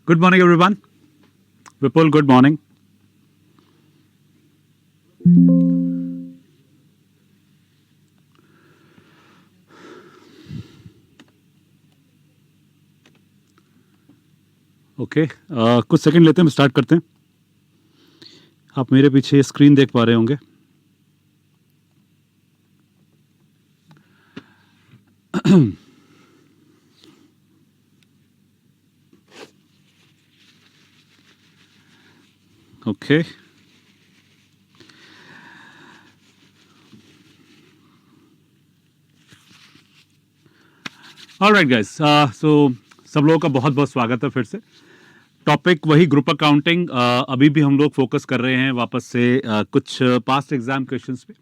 Good morning, everyone. Vipul, good morning. Okay कुछ second लेते हैं, स्टार्ट करते हैं. आप मेरे पीछे स्क्रीन देख पा रहे होंगे. ओके ऑलराइट गाइस, सो सब लोगों का बहुत बहुत स्वागत है फिर से. टॉपिक वही ग्रुप अकाउंटिंग. अभी भी हम लोग फोकस कर रहे हैं वापस से कुछ पास्ट एग्जाम क्वेश्चंस पे.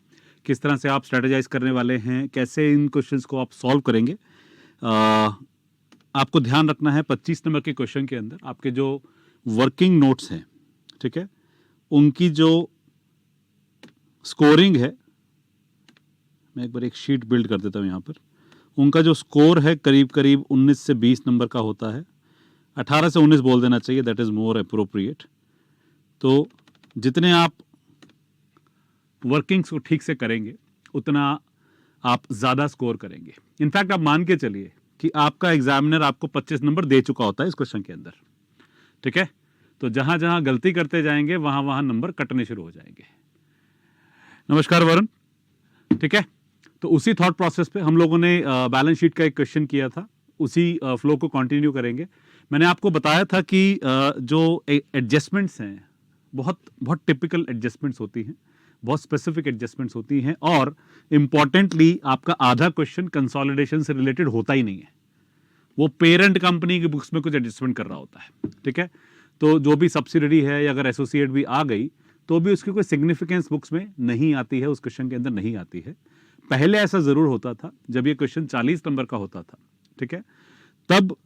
किस तरह से आप स्ट्रेटेजाइज करने वाले हैं, कैसे इन क्वेश्चंस को आप सॉल्व करेंगे. आपको ध्यान रखना है 25 नंबर के क्वेश्चन के अंदर आपके जो वर्किंग नोट्स हैं, ठीक है, उनकी जो स्कोरिंग है, मैं एक बार एक शीट बिल्ड कर देता हूँ यहाँ पर. उनका जो स्कोर है करीब करीब 19 से 20 नंबर का होता है. 18 से 19 बोल देना चाहिए, दैट इज मोर अप्रोप्रिएट. तो जितने आप वर्किंग्स को ठीक से करेंगे उतना आप ज़्यादा स्कोर करेंगे. इनफैक्ट आप मान के चलिए कि आपका एग्जामिनर आपको 25 नंबर दे चुका होता है इस क्वेश्चन के अंदर, ठीक है. तो जहां जहां गलती करते जाएंगे वहां वहां नंबर कटने शुरू हो जाएंगे. नमस्कार वरुण, ठीक है. तो उसी थॉट प्रोसेस पे हम लोगों ने बैलेंस शीट का एक क्वेश्चन किया था, उसी फ्लो को कंटिन्यू करेंगे. मैंने आपको बताया था कि जो एडजस्टमेंट्स हैं बहुत बहुत टिपिकल एडजस्टमेंट्स होती हैं, बहुत स्पेसिफिक एडजस्टमेंट्स होती हैं, और इम्पॉर्टेंटली आपका आधा क्वेश्चन कंसोलिडेशन से रिलेटेड होता ही नहीं है. वो पेरेंट कंपनी की बुक्स में कुछ एडजस्टमेंट कर रहा होता है, ठीक है. तो जो भी सब्सिडरी है या अगर एसोसिएट भी आ गई तो भी उसकी कोई सिग्निफिकेंस बुक्स में नहीं आती है, उस क्वेश्चन के अंदर नहीं आती है. पहले ऐसा जरूर होता था जब ये क्वेश्चन 40 नंबर का होता था, ठीक है. तब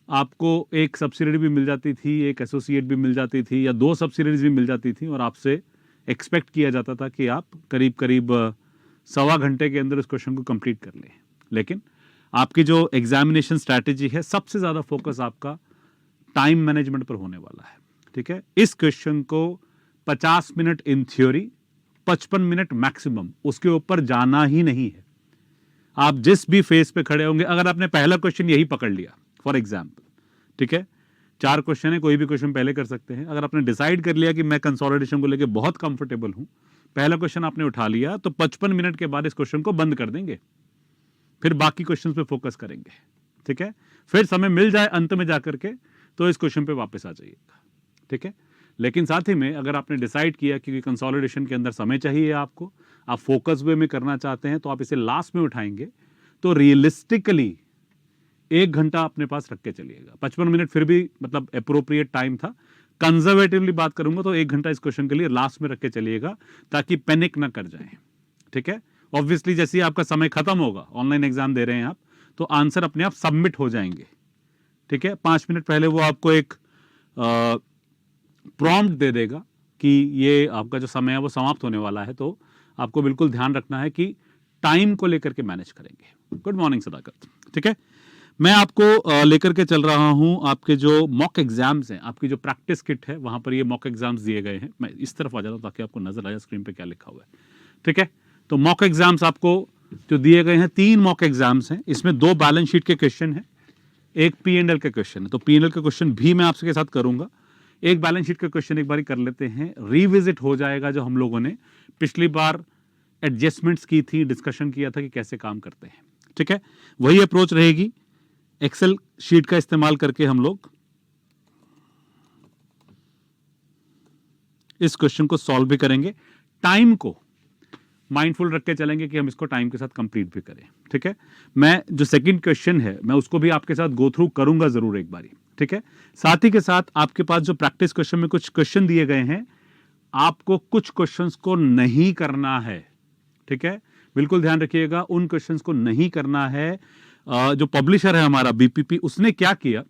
आपको एक सब्सिडरी भी मिल जाती थी, एक एसोसिएट भी मिल जाती थी, या दो सब्सिडरीज भी मिल जाती थी, और आपसे एक्सपेक्ट किया जाता था कि आप करीब करीब सवा घंटे के अंदर उस क्वेश्चन को कंप्लीट कर लें. लेकिन आपकी जो एग्जामिनेशन स्ट्रैटेजी है, सबसे ज्यादा फोकस आपका टाइम मैनेजमेंट पर होने वाला है, ठीक है. इस क्वेश्चन को 50 minute in theory, 55 minute maximum, उसके ऊपर जाना ही नहीं है. आप जिस भी फेज पे खड़े होंगे, अगर आपने पहला क्वेश्चन यही पकड़ लिया फॉर एग्जाम्पल, ठीक है, 4 क्वेश्चन है, कोई भी क्वेश्चन पहले कर सकते हैं. अगर आपने डिसाइड कर लिया कि मैं कंसोलिडेशन को लेकर बहुत कंफर्टेबल हूं, पहला क्वेश्चन आपने उठा लिया, तो 55 मिनट के बाद इस क्वेश्चन को बंद कर देंगे, फिर बाकी क्वेश्चन पे फोकस करेंगे, ठीक है. फिर समय मिल जाए अंत में जाकर के तो इस क्वेश्चन पे वापस आ जाइएगा, ठीक है. लेकिन साथ ही में अगर आपने डिसाइड किया कि कंसोलिडेशन के अंदर समय चाहिए आपको, आप फोकस वे में करना चाहते हैं, तो आप इसे लास्ट में उठाएंगे, तो रियलिस्टिकली 1 घंटा अपने पास रख के चलिएगा. 55 मिनट फिर भी मतलब अप्रोप्रिएट टाइम था. कंजर्वेटिवली बात करूंगा तो 1 घंटा इस क्वेश्चन के लिए लास्ट में रख के चलिएगा, ताकि पैनिक ना कर जाए, ठीक है. ऑब्वियसली जैसे ही आपका समय खत्म होगा, ऑनलाइन एग्जाम दे रहे हैं आप, तो आंसर अपने आप सबमिट हो जाएंगे, ठीक है. 5 मिनट पहले वो आपको एक प्रॉम्प्ट दे देगा कि ये आपका जो समय है वो समाप्त होने वाला है. तो आपको बिल्कुल ध्यान रखना है कि टाइम को लेकर के मैनेज करेंगे. गुड मॉर्निंग सदाकत, ठीक है. मैं आपको लेकर के चल रहा हूं आपके जो मॉक एग्जाम्स हैं, आपकी जो प्रैक्टिस किट है, वहां पर ये मॉक एग्जाम्स दिए गए हैं. मैं इस तरफ आ जाता हूं ताकि आपको नजर आए स्क्रीन पे क्या लिखा हुआ है, ठीक है. तो मॉक एग्जाम्स आपको जो दिए गए हैं, 3 मॉक एग्जाम्स हैं. इसमें 2 बैलेंस शीट के क्वेश्चन हैं, एक P&L का क्वेश्चन है. तो P&L का क्वेश्चन भी मैं आपके साथ करूंगा. एक बैलेंस शीट का क्वेश्चन एक बार कर लेते हैं, रिविजिट हो जाएगा जो हम लोगों ने पिछली बार एडजस्टमेंट्स की थी, डिस्कशन किया था कि कैसे काम करते हैं, ठीक है. वही अप्रोच रहेगी. एक्सेल शीट का इस्तेमाल करके हम लोग इस क्वेश्चन को सॉल्व भी करेंगे. टाइम को माइंडफुल रख के चलेंगे कि हम इसको टाइम के साथ कंप्लीट भी करें, ठीक है. मैं जो सेकंड क्वेश्चन है मैं उसको भी आपके साथ गो थ्रू करूंगा जरूर एक बारी, ठीक है. साथ ही के साथ आपके पास जो प्रैक्टिस क्वेश्चन में कुछ क्वेश्चन दिए गए हैं, आपको कुछ क्वेश्चंस को नहीं करना है, ठीक है. बिल्कुल ध्यान रखिएगा, उन क्वेश्चंस को नहीं करना है. जो पब्लिशर है हमारा बीपीपी, उसने क्या किया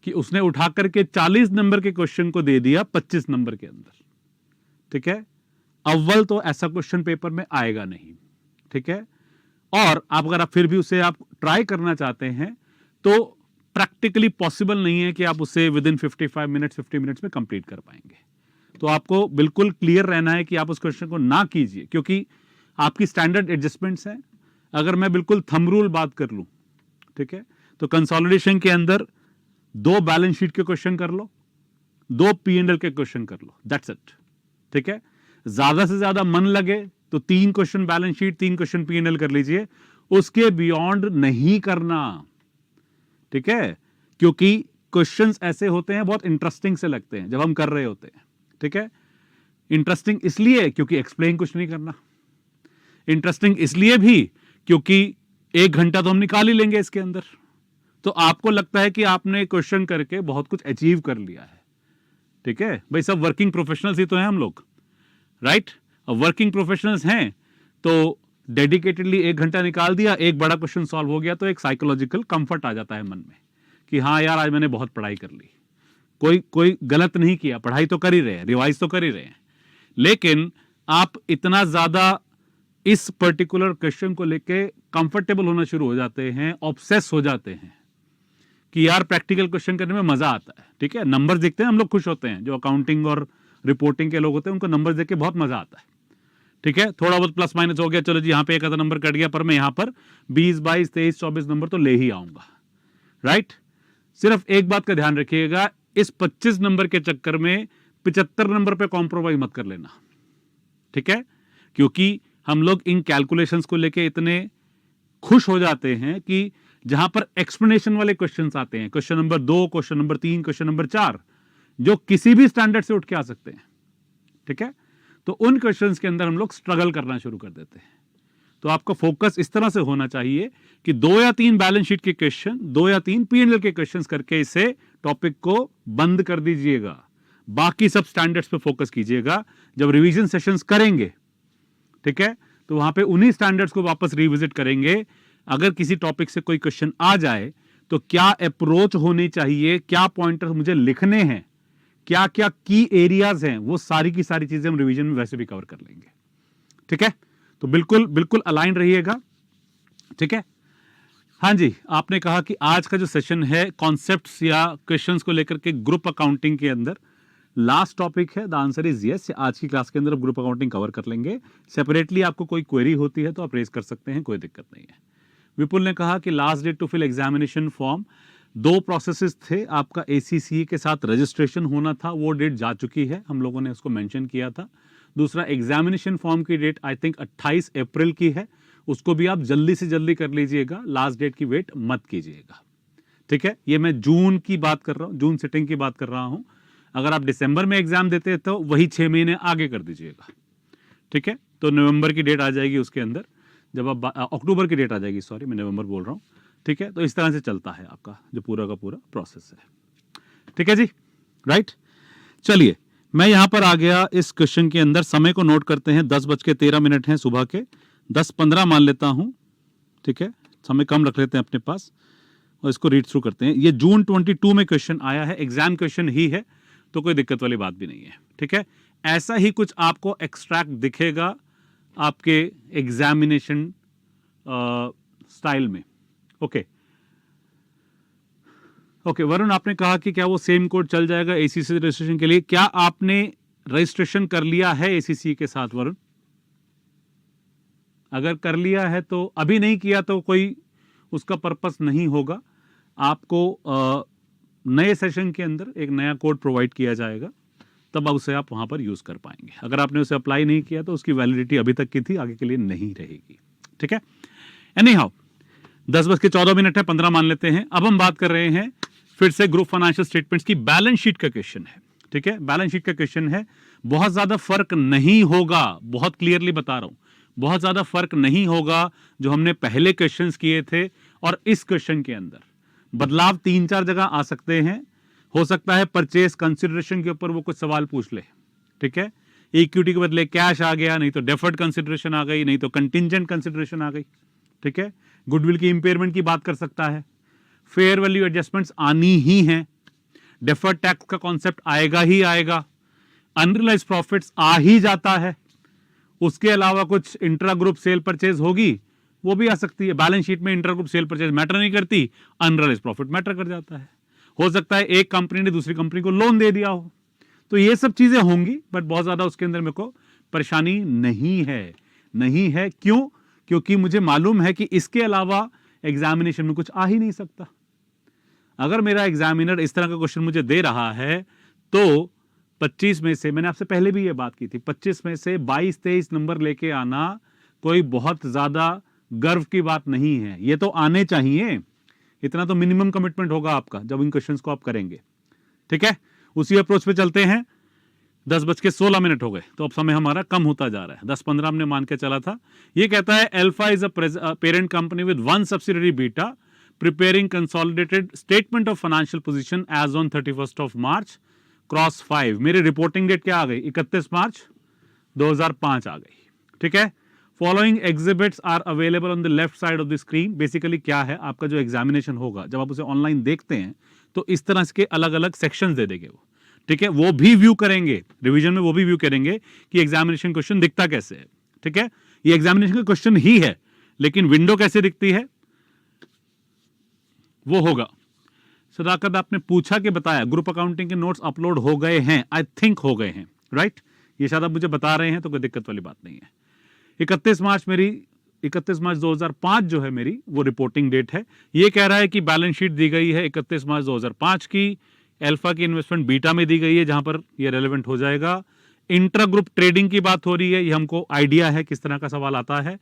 कि उसने उठा करके 40 नंबर के क्वेश्चन को दे दिया 25 नंबर के अंदर, ठीक है. अव्वल तो ऐसा क्वेश्चन पेपर में आएगा नहीं, ठीक है. और आप अगर आप फिर भी उसे आप ट्राई करना चाहते हैं तो प्रैक्टिकली पॉसिबल नहीं है कि आप उसे विद इन 55 मिनट्स 50 मिनट्स में कंप्लीट कर पाएंगे। तो आपको बिल्कुल क्लियर रहना है कि आप उस क्वेश्चन को ना कीजिए, क्योंकि आपकी स्टैंडर्ड एडजस्टमेंट्स हैं। अगर मैं बिल्कुल थंब रूल बात कर लूं, ठीक है, तो कंसोलिडेशन के अंदर 2 बैलेंस शीट के क्वेश्चन कर लो, 2 P&L के क्वेश्चन कर लो, दैट्स इट। ठीक है, ज्यादा से ज्यादा मन लगे तो 3 question balance sheet, 3 question P&L कर लीजिए, उसके बियॉन्ड नहीं करना। ठीक है, क्योंकि क्वेश्चंस ऐसे होते हैं, बहुत इंटरेस्टिंग से लगते हैं जब हम कर रहे होते हैं। ठीक है, इंटरेस्टिंग इसलिए क्योंकि एक्सप्लेन कुछ नहीं करना, इंटरेस्टिंग इसलिए भी क्योंकि 1 घंटा तो हम निकाल ही लेंगे इसके अंदर। तो आपको लगता है कि आपने क्वेश्चन करके बहुत कुछ अचीव कर लिया है। ठीक है भाई, सब वर्किंग प्रोफेशनल्स ही तो हैं हम लोग, राइट? वर्किंग प्रोफेशनल्स हैं तो डेडिकेटेडली 1 घंटा निकाल दिया, एक बड़ा क्वेश्चन सॉल्व हो गया, तो एक साइकोलॉजिकल कंफर्ट आ जाता है मन में कि हाँ यार, आज मैंने बहुत पढ़ाई कर ली, कोई गलत नहीं किया, पढ़ाई तो कर ही रहे हैं, रिवाइज तो कर ही रहे हैं। लेकिन आप इतना ज्यादा इस पर्टिकुलर क्वेश्चन को लेके कंफर्टेबल होना शुरू हो जाते हैं, ऑब्सेस हो जाते हैं कि यार प्रैक्टिकल क्वेश्चन करने में मजा आता है। ठीक है, नंबर देखते हैं हम लोग खुश होते हैं, जो अकाउंटिंग और रिपोर्टिंग के लोग होते हैं उनको नंबर देख के बहुत मजा आता है। ठीक है, थोड़ा बहुत प्लस माइनस हो गया, चलो जी यहाँ पे एक आधा नंबर कट गया, पर मैं यहाँ पर 20, 22, 23, 24 नंबर तो ले ही आऊंगा, राइट? सिर्फ एक बात का ध्यान रखिएगा, इस 25 नंबर के चक्कर में 75 नंबर पे कॉम्प्रोमाइज मत कर लेना। ठीक है, क्योंकि हम लोग इन कैलकुलेशंस को लेके इतने खुश हो जाते हैं कि जहां पर एक्सप्लेनेशन वाले क्वेश्चंस आते हैं, question number 2, question number 3, question number 4, जो किसी भी स्टैंडर्ड से उठ के आ सकते हैं। ठीक है, तो उन क्वेश्चंस के अंदर हम लोग स्ट्रगल करना शुरू कर देते हैं। तो आपका फोकस इस तरह से होना चाहिए कि 2 या 3 बैलेंस शीट के क्वेश्चन, 2 या 3 P&L के क्वेश्चंस करके इसे टॉपिक को बंद कर दीजिएगा, बाकी सब स्टैंडर्ड्स पे फोकस कीजिएगा। जब रिवीजन सेशंस करेंगे, ठीक है, तो वहां पे उन्हीं स्टैंडर्ड्स को वापस रिविजिट करेंगे। अगर किसी टॉपिक से कोई क्वेश्चन आ जाए तो क्या अप्रोच होनी चाहिए, क्या पॉइंटर्स मुझे लिखने हैं, क्या क्या की एरियाज हैं, वो सारी की सारी चीजें हम रिवीजन में वैसे भी कवर कर लेंगे। ठीक है, तो बिल्कुल बिल्कुल अलाइन रहिएगा। ठीक है, हाँ जी, आपने कहा कि आज का जो सेशन है कॉन्सेप्ट्स या क्वेश्चंस को लेकर के ग्रुप अकाउंटिंग के अंदर लास्ट टॉपिक है। The answer is yes. आज की क्लास के अंदर ग्रुप अकाउंटिंग कवर कर लेंगे। सेपरेटली आपको कोई क्वेरी होती है तो आप रेज कर सकते हैं, कोई दिक्कत नहीं है। विपुल ने कहा कि last date to fill examination form, 2 processes थे। आपका ACCA के साथ रजिस्ट्रेशन होना था, वो डेट जा चुकी है, हम लोगों ने उसको मेंशन किया था। दूसरा, एग्जामिनेशन फॉर्म की डेट आई थिंक 28 अप्रैल की है, उसको भी आप जल्दी से जल्दी कर लीजिएगा, लास्ट डेट की वेट मत कीजिएगा। ठीक है, ये मैं जून की बात कर रहा हूँ, जून सिटिंग की बात कर रहा हूँ। अगर आप दिसंबर में एग्जाम देते हैं तो वही 6 महीने आगे कर दीजिएगा। ठीक है, तो नवंबर की डेट आ जाएगी उसके अंदर, जब आप अक्टूबर की डेट आ जाएगी, सॉरी मैं नवंबर बोल रहा हूँ। ठीक है, तो इस तरह से चलता है आपका जो पूरा का पूरा प्रोसेस है। ठीक है जी, राइट। चलिए, मैं यहां पर आ गया इस क्वेश्चन के अंदर। समय को नोट करते हैं, 10:13 हैं सुबह के, 10:15 मान लेता हूं। ठीक है, समय कम रख लेते हैं अपने पास और इसको रीड थ्रू करते हैं। ये जून 22 में क्वेश्चन आया है, एग्जाम क्वेश्चन ही है, तो कोई दिक्कत वाली बात भी नहीं है। ठीक है, ऐसा ही कुछ आपको एक्सट्रैक्ट दिखेगा आपके एग्जामिनेशन स्टाइल में। ओके ओके, वरुण आपने कहा कि क्या वो सेम कोड चल जाएगा ACCA रजिस्ट्रेशन के लिए? क्या आपने रजिस्ट्रेशन कर लिया है ACCA के साथ वरुण? अगर कर लिया है तो, अभी नहीं किया तो कोई उसका पर्पस नहीं होगा। आपको नए सेशन के अंदर एक नया कोड प्रोवाइड किया जाएगा, तब उसे आप वहां पर यूज कर पाएंगे। अगर आपने उसे अप्लाई नहीं किया तो उसकी वैलिडिटी अभी तक की थी, आगे के लिए नहीं रहेगी। ठीक है, एनी हाउ 10:14 है, 15 मान लेते हैं। अब हम बात कर रहे हैं फिर से ग्रुप फाइनेंशियल स्टेटमेंट्स की। बैलेंस शीट का क्वेश्चन है। ठीक है, बैलेंस शीट का क्वेश्चन है, बहुत ज्यादा फर्क नहीं होगा, बहुत क्लियरली बता रहा हूं, बहुत ज्यादा फर्क नहीं होगा जो हमने पहले क्वेश्चंस किए थे और इस क्वेश्चन के अंदर। बदलाव 3-4 जगह आ सकते हैं। हो सकता है परचेस कंसिडरेशन के ऊपर वो कुछ सवाल पूछ ले। ठीक है, इक्विटी के बदले कैश आ गया, नहीं तो डेफर्ड कंसिडरेशन आ गई, नहीं तो कंटिंजेंट कंसिडरेशन आ गई। ठीक है, गुडविल की इंपेयरमेंट की बात कर सकता है, फेयर वैल्यू एडजस्टमेंट्स आनी ही हैं, डेफर्ड टैक्स का कॉन्सेप्ट आएगा ही आएगा, अनरियलाइज्ड प्रॉफिट्स आ ही जाता है। उसके अलावा कुछ इंट्रा ग्रुप सेल परचेज होगी वो भी आ सकती है। बैलेंस शीट में inter group cell purchase matter नहीं करती, अनरियलाइज्ड प्रॉफिट मैटर कर जाता है। हो सकता है एक कंपनी ने दूसरी कंपनी को लोन दे दिया हो, तो ये सब चीजें होंगी, बट बहुत ज्यादा उसके अंदर मेरे को परेशानी नहीं है। क्यों? क्योंकि मुझे मालूम है कि इसके अलावा एग्जामिनेशन में कुछ आ ही नहीं सकता। अगर मेरा एग्जामिनर इस तरह का क्वेश्चन मुझे दे रहा है तो 25 में से, मैंने आपसे पहले भी ये बात की थी, 25 में से 22-23 नंबर लेके आना कोई बहुत ज्यादा गर्व की बात नहीं है। ये तो आने चाहिए, इतना तो मिनिमम कमिटमेंट होगा आपका जब इन क्वेश्चंस को आप करेंगे। ठीक है, उसी अप्रोच पे चलते हैं। 10:16 हो गए, तो अब समय हमारा कम होता जा रहा है। 10:15 हमने मान के चला था। ये कहता है alpha is a parent company with one subsidiary beta preparing consolidated statement of financial position as on 31 March cross 5। मेरी रिपोर्टिंग डेट क्या आ गई? 31 मार्च 2005 आ गई। ठीक है, following exhibits are available on the left side of the screen. Basically क्या है, आपका जो एग्जामिनेशन होगा जब आप उसे ऑनलाइन देखते हैं तो इस तरह के अलग अलग सेक्शंस दे देंगे वो। ठीक है, वो भी व्यू करेंगे, रिवीजन में वो भी व्यू करेंगे कि एग्जामिनेशन क्वेश्चन दिखता कैसे है। ठीक है, ये एग्जामिनेशन का क्वेश्चन ही है, लेकिन विंडो कैसे दिखती है वो होगा। सदाकत, आपने पूछा कि बताया ग्रुप अकाउंटिंग के नोट्स अपलोड हो गए हैं? आई थिंक हो गए हैं, राइट? ये शायद आप मुझे बता रहे हैं तो कोई दिक्कत वाली बात नहीं है। 31 मार्च 2005 जो है मेरी वो रिपोर्टिंग डेट है। ये कह रहा है कि बैलेंस शीट दी गई है 31 मार्च 2005 की। अल्फा की इन्वेस्टमेंट बीटा में दी गई है, जहां पर ये रेलेवेंट हो जाएगा। इंट्रा ग्रुप ट्रेडिंग की बात हो रही है, ये हमको आइडिया है किस तरह का सवाल आता है।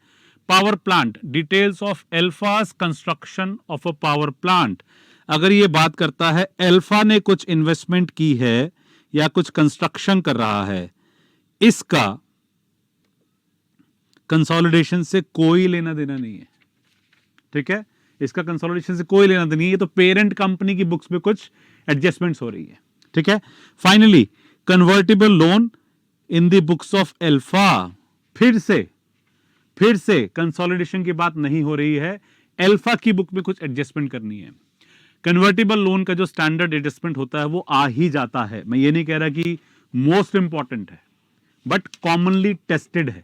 Power plant, details of alphas construction of a power plant. अगर ये बात करता है अल्फा ने कुछ इन्वेस्टमेंट की है या कुछ कंस्ट्रक्शन कर रहा है, इसका कंसोलिडेशन से कोई लेना देना नहीं है। ठीक है, इसका कंसोलिडेशन से कोई लेना देना नहीं है। ये तो पेरेंट कंपनी की बुक्स में कुछ एडजस्टमेंट्स हो रही है। ठीक है, finally convertible loan in the books of alpha. फिर से कंसोलिडेशन की बात नहीं हो रही है, अल्फा की बुक में कुछ एडजस्टमेंट करनी है। कन्वर्टिबल लोन का जो स्टैंडर्ड एडजस्टमेंट होता है वो आ ही जाता है। मैं ये नहीं कह रहा कि मोस्ट इंपॉर्टेंट है, बट कॉमनली टेस्टेड है,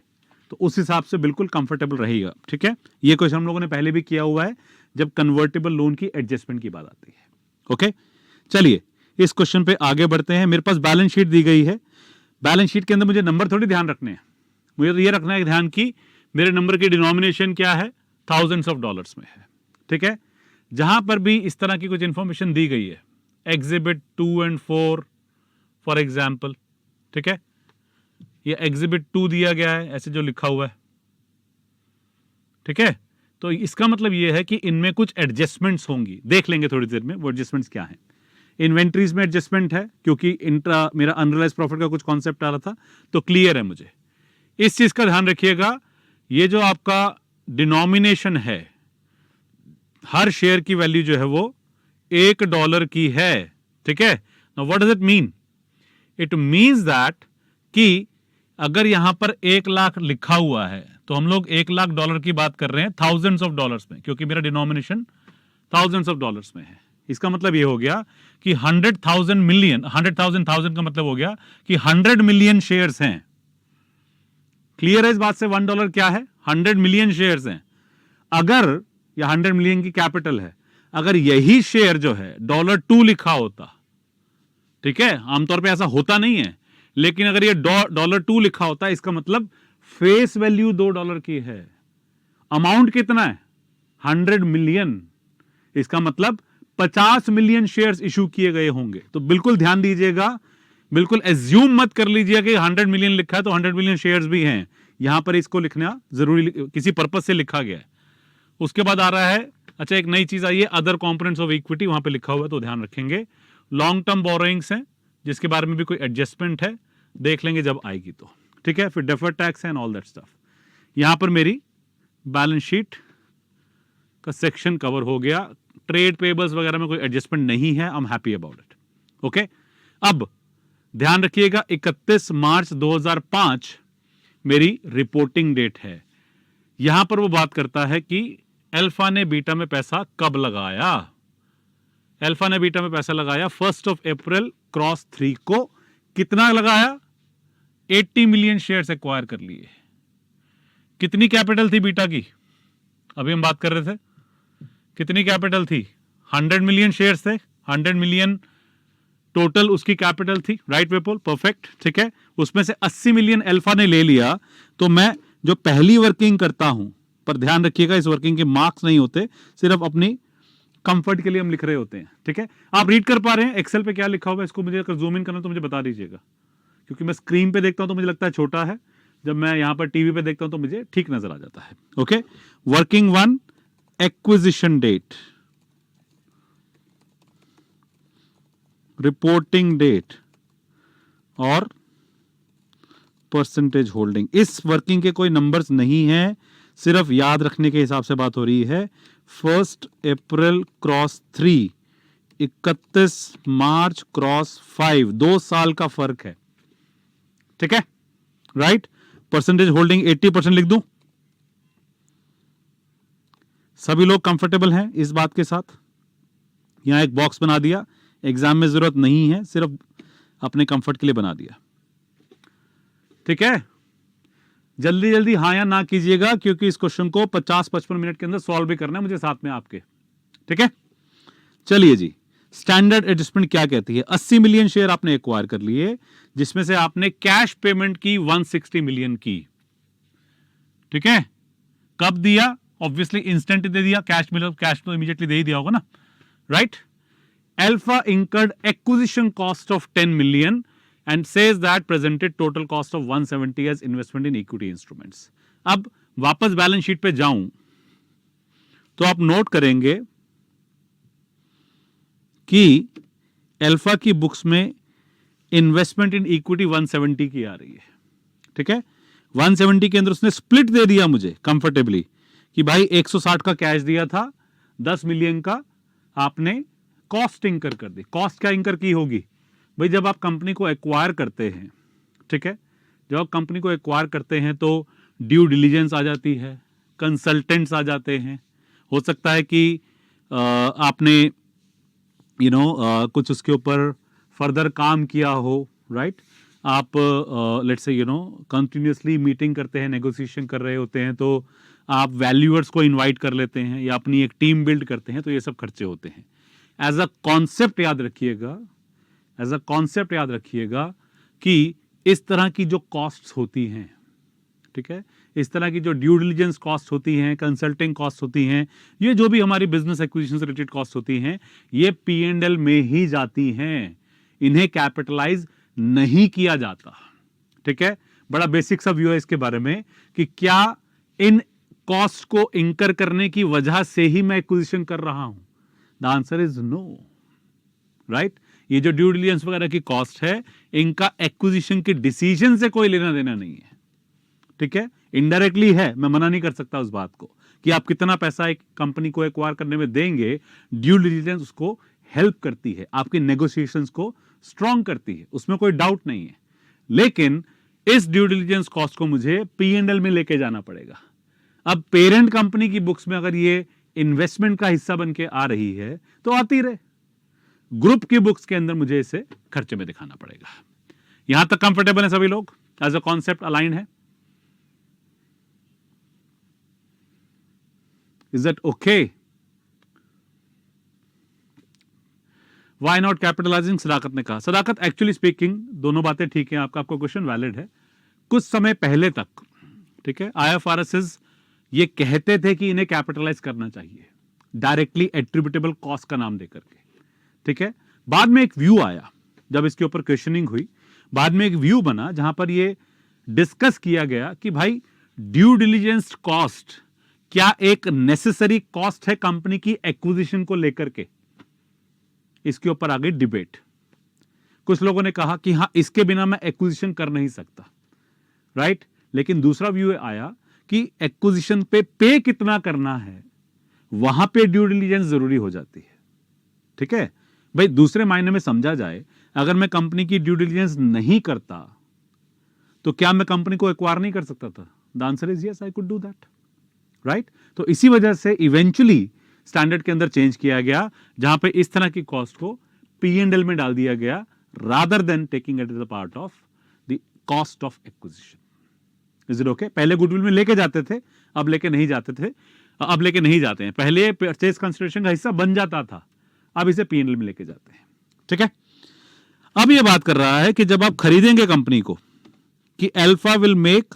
तो उस हिसाब से बिल्कुल कंफर्टेबल रहेगा। ठीक है, ये क्वेश्चन हम लोगों ने पहले भी किया हुआ है जब कन्वर्टिबल लोन की एडजस्टमेंट की बात आती है। ओके, चलिए इस क्वेश्चन पे आगे बढ़ते हैं। मेरे पास बैलेंस शीट दी गई है। बैलेंस शीट के अंदर मुझे नंबर थोड़ी ध्यान रखने हैं, मुझे तो ये रखना है ध्यान की मेरे नंबर की डिनोमिनेशन क्या है, थाउजेंड्स ऑफ डॉलर्स में है। ठीक है, जहां पर भी इस तरह की कुछ इंफॉर्मेशन दी गई है, एग्जिबिट 2 और 4 फॉर एग्जाम्पल, ठीक है, ये एग्जिबिट 2 दिया गया है ऐसे जो लिखा हुआ है। ठीक है, तो इसका मतलब ये है कि इनमें कुछ एडजस्टमेंट्स होंगी, देख लेंगे थोड़ी देर में वो एडजस्टमेंट्स क्या हैं। इन्वेंट्रीज में एडजस्टमेंट है क्योंकि इंट्रा मेरा अनरियलाइज्ड प्रॉफिट का कुछ कॉन्सेप्ट आ रहा था, तो क्लियर है मुझे। इस चीज का ध्यान रखिएगा, ये जो आपका डिनोमिनेशन है, हर शेयर की वैल्यू जो है वो $1 की है। ठीक है, now what does it mean? It means that कि अगर यहां पर 1 लाख लिखा हुआ है तो हम लोग $1,00,000 की बात कर रहे हैं थाउजेंड्स ऑफ डॉलर्स में, क्योंकि मेरा डिनोमिनेशन थाउजेंड्स ऑफ डॉलर्स में है। इसका मतलब ये हो गया कि 100,000 मिलियन, 100,000 का मतलब हो गया कि 100 मिलियन शेयर्स हैं। क्लियर है इस बात से? $1 क्या है? 100 मिलियन शेयर्स हैं। अगर या 100 मिलियन की कैपिटल है, अगर यही शेयर जो है $2 लिखा होता, ठीक है, आमतौर पे ऐसा होता नहीं है, लेकिन अगर ये $2 लिखा होता, इसका मतलब फेस वैल्यू $2 की है। अमाउंट कितना है? 100 मिलियन। इसका मतलब 50 मिलियन शेयर्स इशू किए गए होंगे। तो बिल्कुल ध्यान दीजिएगा, बिल्कुल एज्यूम मत कर लीजिए कि 100 मिलियन लिखा है तो 100 मिलियन शेयर्स भी हैं। यहां पर इसको लिखना जरूरी, किसी पर्पज से लिखा गया है। उसके बाद आ रहा है, अच्छा एक नई चीज आई है, अदर कंपोनेंट्स ऑफ इक्विटी, वहां पे लिखा हुआ है तो ध्यान रखेंगे। लॉन्ग टर्म बोरोइंग्स हैं जिसके बारे में भी कोई एडजस्टमेंट है, देख लेंगे जब आएगी तो। ठीक है, फिर डेफर्ड टैक्स है एंड ऑल दैट स्टफ। यहां पर मेरी बैलेंस शीट का सेक्शन कवर हो गया। ट्रेड पेबल्स वगैरह में कोई एडजस्टमेंट नहीं है, I am happy about it. Okay, अब ध्यान रखिएगा 31 मार्च 2005 मेरी रिपोर्टिंग डेट है। यहां पर वो बात करता है कि अल्फा ने बीटा में पैसा कब लगाया। अल्फा ने बीटा में पैसा लगाया 1 अप्रैल क्रॉस 3 को। कितना लगाया? 80 मिलियन शेयर्स एक्वायर कर लिए। कितनी कैपिटल थी बीटा की? अभी हम बात कर रहे थे, कितनी कैपिटल थी? 100 मिलियन शेयर्स थे, 100 मिलियन टोटल उसकी कैपिटल थी, राइट विपुल? परफेक्ट, ठीक है। उसमें से 80 मिलियन अल्फा ने ले लिया, तो मैं जो पहली वर्किंग करता हूं, पर ध्यान रखिएगा इस वर्किंग के मार्क्स नहीं होते, सिर्फ अपनी कंफर्ट के लिए हम लिख रहे होते हैं, ठीक है। आप रीड कर पा रहे हैं एक्सेल पे क्या लिखा हुआ है? इसको मुझे अगर जूम इन करना तो मुझे बता दीजिएगा, क्योंकि मैं स्क्रीन पे देखता हूं तो मुझे लगता है छोटा है, जब मैं यहां पर टीवी पे देखता हूं तो मुझे ठीक नजर आ जाता है। Okay, working 1, acquisition date, reporting date और परसेंटेज होल्डिंग। इस वर्किंग के कोई नंबर्स नहीं है, सिर्फ याद रखने के हिसाब से बात हो रही है। 1 अप्रैल क्रॉस 3, 31 मार्च क्रॉस 5, 2 साल का फर्क है, ठीक है, राइट। परसेंटेज होल्डिंग 80% लिख दूं? सभी लोग कंफर्टेबल हैं इस बात के साथ? यहां एक बॉक्स बना दिया, एग्जाम में जरूरत नहीं है, सिर्फ अपने कंफर्ट के लिए बना दिया, ठीक है। जल्दी जल्दी हाँ या ना कीजिएगा, क्योंकि इस क्वेश्चन को 50-55 मिनट के अंदर सॉल्व भी करना है मुझे साथ में आपके, ठीक है। चलिए जी, स्टैंडर्ड एडजस्टमेंट क्या कहती है? 80 मिलियन शेयर आपने एक्वायर कर लिए, जिसमें से आपने कैश पेमेंट की 160 मिलियन की, ठीक है। कब दिया? ऑब्वियसली इंस्टेंट दे दिया, कैश मिला, कैश तो इमीडिएटली दे ही दिया होगा ना, right. Alpha incurred acquisition cost of 10 million and says that presented total cost of 170 as investment in equity instruments. अब वापस बैलेंस शीट पे जाऊं तो आप नोट करेंगे कि अल्फा की बुक्स में इन्वेस्टमेंट इन इक्विटी 170 की आ रही है, ठीक है। 170 के अंदर उसने स्प्लिट दे दिया मुझे कंफर्टेबली कि भाई 160 का कैश दिया था, 10 मिलियन का आपने कॉस्ट इंकर कर दी। कॉस्ट क्या इंकर की होगी भाई? जब आप कंपनी को एक्वायर करते हैं, ठीक है, जब आप कंपनी को एक्वायर करते हैं तो ड्यू डिलीजेंस आ जाती है, कंसल्टेंट्स आ जाते हैं, हो सकता है कि आपने कुछ उसके ऊपर फर्दर काम किया हो, राइट। आप लेट्स से कंटिन्यूसली मीटिंग करते हैं, नेगोशिएशन कर रहे होते हैं, तो आप वैल्यूअर्स को इनवाइट कर लेते हैं या अपनी एक टीम बिल्ड करते हैं, तो ये सब खर्चे होते हैं। एज अ कॉन्सेप्ट याद रखिएगा, एज अ कॉन्सेप्ट याद रखिएगा कि इस तरह की जो कॉस्ट्स होती हैं, ठीक है, इस तरह की जो ड्यू डिलिजेंस कॉस्ट होती हैं, कंसल्टिंग कॉस्ट होती हैं, ये जो भी हमारी बिजनेस एक्विजिशन से रिलेटेड कॉस्ट होती हैं, ये P&L में ही जाती हैं, इन्हें कैपिटलाइज नहीं किया जाता, ठीक है। बड़ा बेसिक सा व्यू है इसके बारे में कि क्या इन कॉस्ट को इंकर करने की वजह से ही मैं एक्विजिशन कर रहा हूं? The answer is no, right. ये जो ड्यू डिलिजेंस वगैरह की कॉस्ट है, इनका एक्विजिशन के डिसीजन से कोई लेना देना नहीं है, ठीक है। इनडायरेक्टली है, मैं मना नहीं कर सकता उस बात को कि आप कितना पैसा एक कंपनी को एक्वायर करने में देंगे, ड्यू डिलिजेंस उसको हेल्प करती है, आपकी नेगोशिएशंस को स्ट्रांग करती है, उसमें कोई डाउट नहीं है। लेकिन इस ड्यू डिलिजेंस कॉस्ट को मुझे P&L में लेके जाना पड़ेगा। अब पेरेंट कंपनी की बुक्स में अगर ये इन्वेस्टमेंट का हिस्सा बन के आ रही है तो आती रहे, ग्रुप की बुक्स के अंदर मुझे इसे खर्चे में दिखाना पड़ेगा। यहां तक कंफर्टेबल है सभी लोग? एज अ कॉन्सेप्ट अलाइन है? Is that okay? Why not capitalizing? Sadaqat ने कहा। सदाकत, एक्चुअली स्पीकिंग दोनों बातें ठीक है, आपका क्वेश्चन वैलिड है। कुछ समय पहले तक, ठीक है, IFRS ये कहते थे कि इन्हें कैपिटलाइज करना चाहिए डायरेक्टली एट्रीब्यूटेबल कॉस्ट का नाम देकर के, ठीक है। बाद में एक व्यू आया, जब इसके ऊपर क्वेश्चनिंग हुई, बाद में एक व्यू बना जहां पर ये डिस्कस किया गया कि भाई ड्यू डिलिजेंस कॉस्ट क्या एक नेसेसरी कॉस्ट है कंपनी की एक्विजिशन को लेकर के? इसके ऊपर आ गई डिबेट। कुछ लोगों ने कहा कि हां, इसके बिना मैं एक्विजिशन कर नहीं सकता, राइट। लेकिन दूसरा व्यू आया कि एक्विजिशन पे कितना करना है, वहां पे ड्यू डिलिजेंस जरूरी हो जाती है, ठीक है भाई। दूसरे मायने में समझा जाए, अगर मैं कंपनी की ड्यू डिलिजेंस नहीं करता तो क्या मैं कंपनी को एक्वायर नहीं कर सकता था? The answer is yes, I could do that, right. तो इसी वजह से इवेंचुअली स्टैंडर्ड के अंदर चेंज किया गया, जहां पे इस तरह की कॉस्ट को P&L में डाल दिया गया, rather than taking it as a part of the cost of acquisition. Is it okay? पहले गुडविल में लेके जाते थे, अब लेके नहीं जाते थे। अब लेके नहीं जाते हैं, पहले परचेज कंसिडरेशन का हिस्सा बन जाता था, अब इसे पीएनएल में लेके जाते हैं। ठीक है, अब ये बात कर रहा है कि जब आप खरीदेंगे कंपनी को कि alpha will make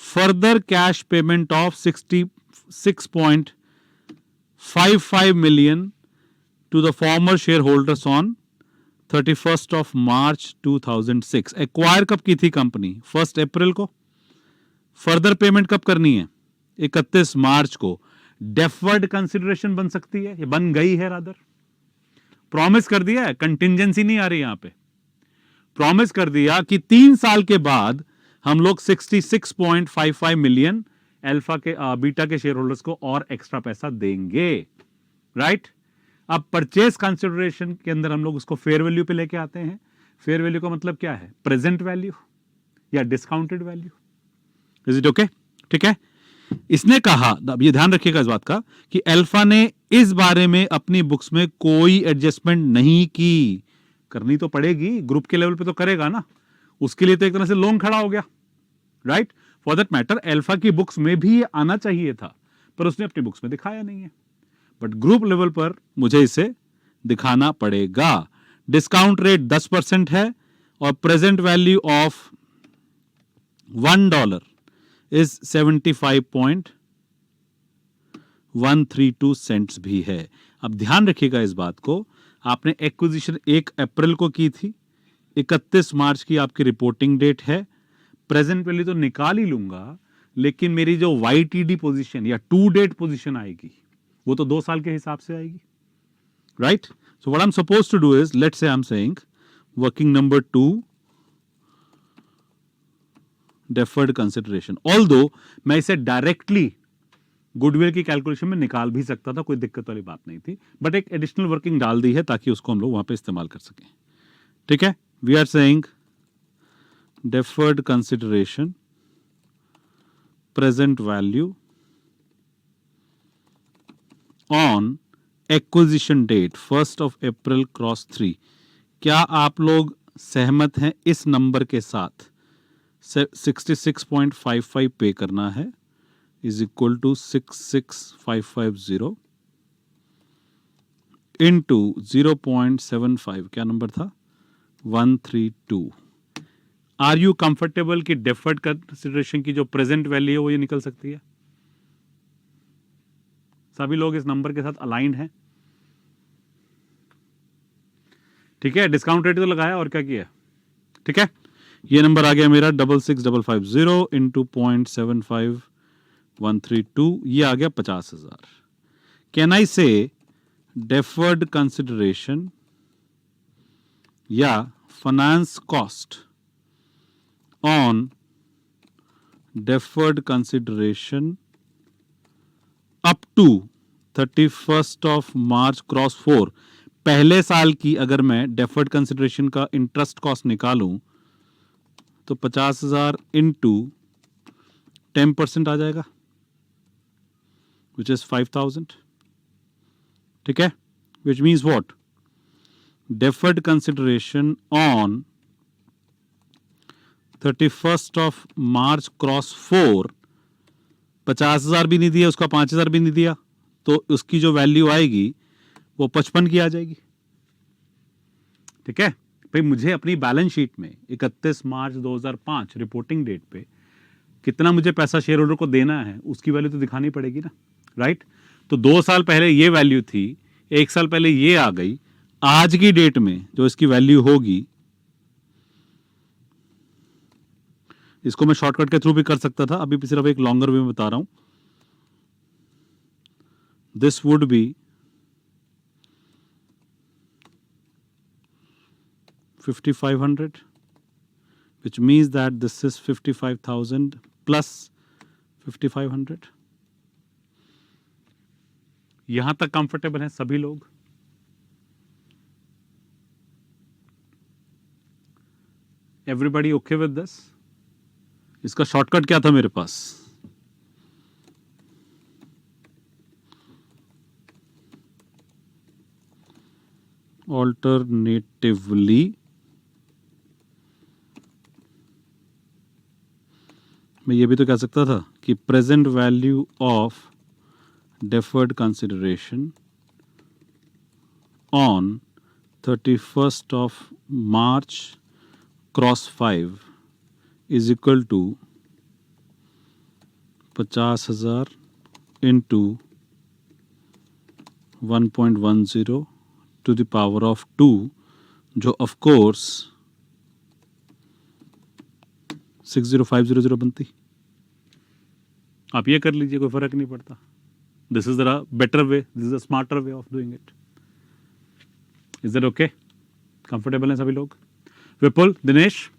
further cash payment of 66.55 million to the former shareholders on 31st of March 2006। Acquire कब की थी कंपनी? 1 अप्रैल को। फर्दर पेमेंट कब करनी है? 31 मार्च को। डेफर्ड कंसिडरेशन बन सकती है, ये बन गई है, रादर प्रॉमिस कर दिया है, कंटिंजेंसी नहीं आ रही यहां पे। प्रॉमिस कर दिया कि 3 साल के बाद हम लोग 66.55 मिलियन अल्फा के बीटा के शेयर होल्डर्स को और एक्स्ट्रा पैसा देंगे, राइट? अब परचेज कंसिडरेशन के अंदर हम लोग उसको फेयर वैल्यू पे लेके आते हैं। फेयर वैल्यू का मतलब क्या है? प्रेजेंट वैल्यू या discounted value. Is it okay? ठीक है, इसने कहा, अब ये ध्यान रखिएगा इस बात का कि अल्फा ने इस बारे में अपनी बुक्स में कोई एडजस्टमेंट नहीं की। करनी तो पड़ेगी, ग्रुप के लेवल पे तो करेगा ना, उसके लिए तो एक तरह से लोन खड़ा हो गया, right? For that matter alpha की बुक्स में भी ये आना चाहिए था, पर उसने अपनी बुक्स में दिखाया नहीं है, बट ग्रुप लेवल पर मुझे इसे दिखाना पड़ेगा। डिस्काउंट रेट 10% है और present value of $1 is 75.132 cents भी है। अब ध्यान रखिएगा इस बात को, आपने एक्विजिशन 1 अप्रैल को की थी, 31 मार्च की आपकी रिपोर्टिंग डेट है। प्रेजेंट वैल्यू तो निकाल ही लूंगा, लेकिन मेरी जो YTD पोजीशन या टू डेट पोजीशन आएगी वो तो 2 साल के हिसाब से आएगी, right? So what I am suppose to do is, let's say I am saying working number 2 deferred consideration. Although मैं इसे डायरेक्टली गुडविल की कैलकुलेशन में निकाल भी सकता था, कोई दिक्कत वाली बात नहीं थी, बट एक एडिशनल वर्किंग डाल दी है ताकि उसको हम लोग वहां पे इस्तेमाल कर सकें। ठीक है, we are saying deferred consideration present value on acquisition date 1 April cross 3। क्या आप लोग सहमत हैं इस नंबर के साथ? 66.55 पे करना है इज इक्वल टू 66550 इंटू 0.75, क्या नंबर था? 132। आर यू कंफर्टेबल कि डेफर्ड कंसिडरेशन की जो प्रेजेंट वैल्यू है वो ये निकल सकती है? सभी लोग इस नंबर के साथ अलाइंड हैं? ठीक है, डिस्काउंट रेट तो लगाया और क्या किया? ठीक है, ये नंबर आ गया मेरा 66,550 इंटू 0.75132, ये आ गया 50,000। Can I say deferred consideration या finance cost on deferred consideration up to 31st of March cross 4, पहले साल की अगर मैं डेफर्ड कंसिडरेशन का इंटरेस्ट कॉस्ट निकालूं तो 50,000 इंटू 10% आ जाएगा, विच इज 5,000। ठीक है, which means what? Deferred consideration on 31st of March cross 4, 50,000 भी नहीं दिया, उसका 5,000 भी नहीं दिया, तो उसकी जो वैल्यू आएगी वो 55 की आ जाएगी। ठीक है भाई, मुझे अपनी बैलेंस शीट में 31 मार्च 2005 रिपोर्टिंग डेट पे कितना मुझे पैसा शेयर होल्डर को देना है उसकी वैल्यू तो दिखानी पड़ेगी ना, राइट? तो 2 साल पहले ये वैल्यू थी, 1 साल पहले ये आ गई, आज की डेट में जो इसकी वैल्यू होगी, इसको मैं शॉर्टकट के थ्रू भी कर सकता था, अभी सिर्फ एक लॉन्गर वे में बता रहा हूं। This would be 5,500, which means that this is 55,000 plus 5,500। यहां तक कंफर्टेबल हैं सभी लोग? Everybody okay with this? इसका शॉर्टकट क्या था मेरे पास? ऑल्टरनेटिवली मैं ये भी तो कह सकता था कि present value of deferred consideration on 31st of March cross 5 is equal to 50,000 into 1.10 to the power of 2, जो of course 60500 बनती। आप ये कर लीजिए, कोई फर्क नहीं पड़ता। This is the better way, this is the smarter way of doing it. Is that okay? Comfortable हैं सभी लोग? विपुल, दिनेश,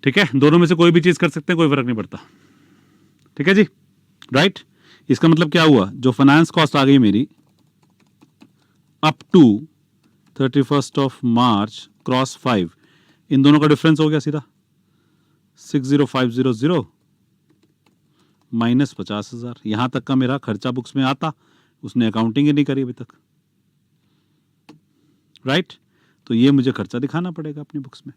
ठीक है? दोनों में से कोई भी चीज कर सकते हैं, कोई फर्क नहीं पड़ता। ठीक है जी, राइट? इसका मतलब क्या हुआ, जो फाइनेंस कॉस्ट आ गई मेरी up to 31st of March cross 5, इन दोनों का डिफरेंस हो गया सीधा 60500 माइनस 50,000। यहां तक का मेरा खर्चा बुक्स में आता, उसने अकाउंटिंग ही नहीं करी अभी तक, राइट? तो ये मुझे खर्चा दिखाना पड़ेगा अपनी बुक्स में,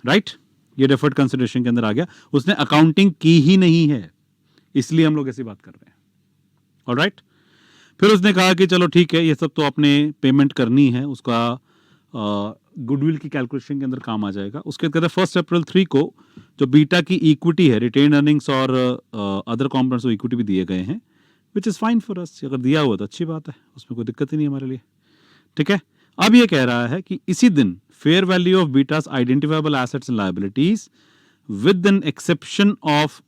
राइट? ये डेफर्ड कंसिडरेशन के अंदर आ गया। उसने अकाउंटिंग की ही नहीं है, इसलिए हम लोग ऐसी बात कर रहे हैं। ऑलराइट? फिर उसने कहा कि चलो ठीक है, ये सब तो आपने पेमेंट करनी है, उसका गुडविल की कैलकुलेशन के अंदर काम आ जाएगा। उसके कहते हैं 1 अप्रैल 3 को जो बीटा की इक्विटी है, रिटेन अर्निंग्स और अदर कॉम्पोनेंट्स ऑफ इक्विटी भी दिए गए हैं, which is fine for us. अगर दिया हुआ तो अच्छी बात है, उसमें कोई दिक्कत ही नहीं हमारे लिए। ठीक है? अब ये कह रहा है कि इसी दिन fair value of betas identifiable assets and liabilities with an exception of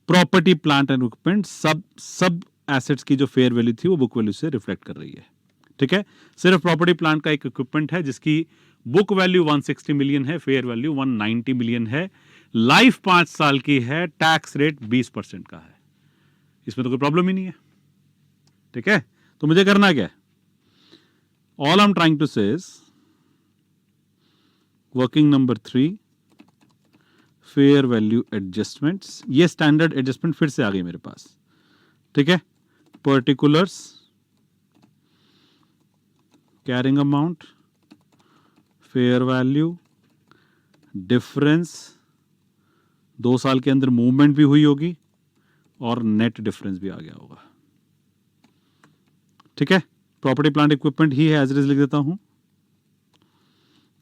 property plant and equipment, सब एसेट्स की जो फेयर वैल्यू थी वो बुक वैल्यू से रिफ्लेक्ट कर रही है। ठीक है? सिर्फ प्रॉपर्टी प्लांट का एक इक्विपमेंट है जिसकी बुक वैल्यू 160 मिलियन है, फेयर वैल्यू 190 मिलियन है, लाइफ 5 साल की है, टैक्स रेट 20% का है। इसमें तो कोई प्रॉब्लम ही नहीं है। ठीक है? तो मुझे करना क्या है? All I am trying to say is working number 3 fair value adjustments. ये स्टैंडर्ड एडजस्टमेंट फिर से आ गई मेरे पास। ठीक है? Particulars, carrying amount, fair value, difference, 2 साल के अंदर मूवमेंट भी हुई होगी और नेट डिफरेंस भी आ गया होगा। ठीक है? प्रॉपर्टी प्लांट इक्विपमेंट ही है, एज इट इज लिख देता हूं।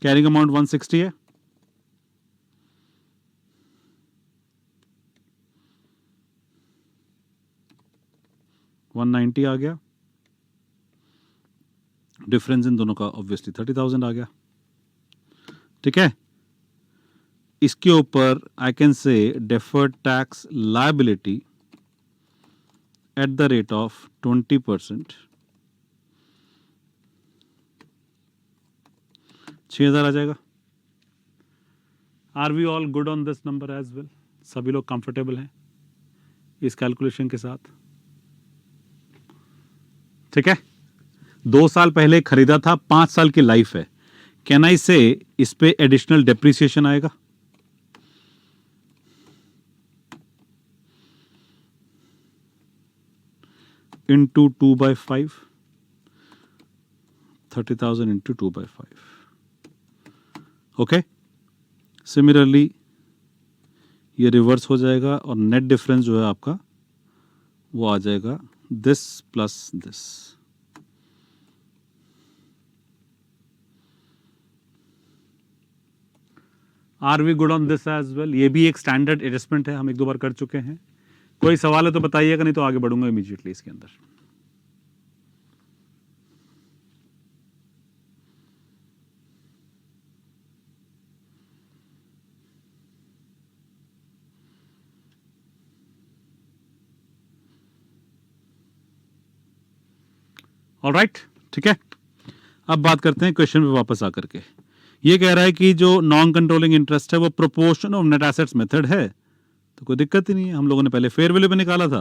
कैरिंग अमाउंट 160 है, $190 आ गया, डिफरेंस इन दोनों का ऑब्वियसली 30,000 आ गया। ठीक है? इसके ऊपर I can say deferred tax liability at the rate of 20%, 6,000 आ जाएगा। Are we all good on this number as well? सभी लोग कंफर्टेबल हैं इस कैलकुलेशन के साथ? ठीक है? 2 साल पहले खरीदा था, 5 साल की लाइफ है, कैन आई से इस पे एडिशनल डेप्रिसिएशन आएगा? Into 2/5, 30,000 into 2/5। ओके? सिमिलरली ये रिवर्स हो जाएगा और नेट डिफरेंस जो है आपका वो आ जाएगा this plus this. Are we good on this as well? ये भी एक स्टैंडर्ड एडजस्टमेंट है, हम 1-2 बार कर चुके हैं। कोई सवाल है तो बताइएगा, नहीं तो आगे बढ़ूंगा इमीडिएटली इसके अंदर। ऑलराइट? ठीक है? अब बात करते हैं क्वेश्चन पे वापस आकर के। ये कह रहा है कि जो नॉन कंट्रोलिंग इंटरेस्ट है वो proportion of net assets method है, तो कोई दिक्कत ही नहीं है। हम लोगों ने पहले फेयर वैल्यू पे निकाला था,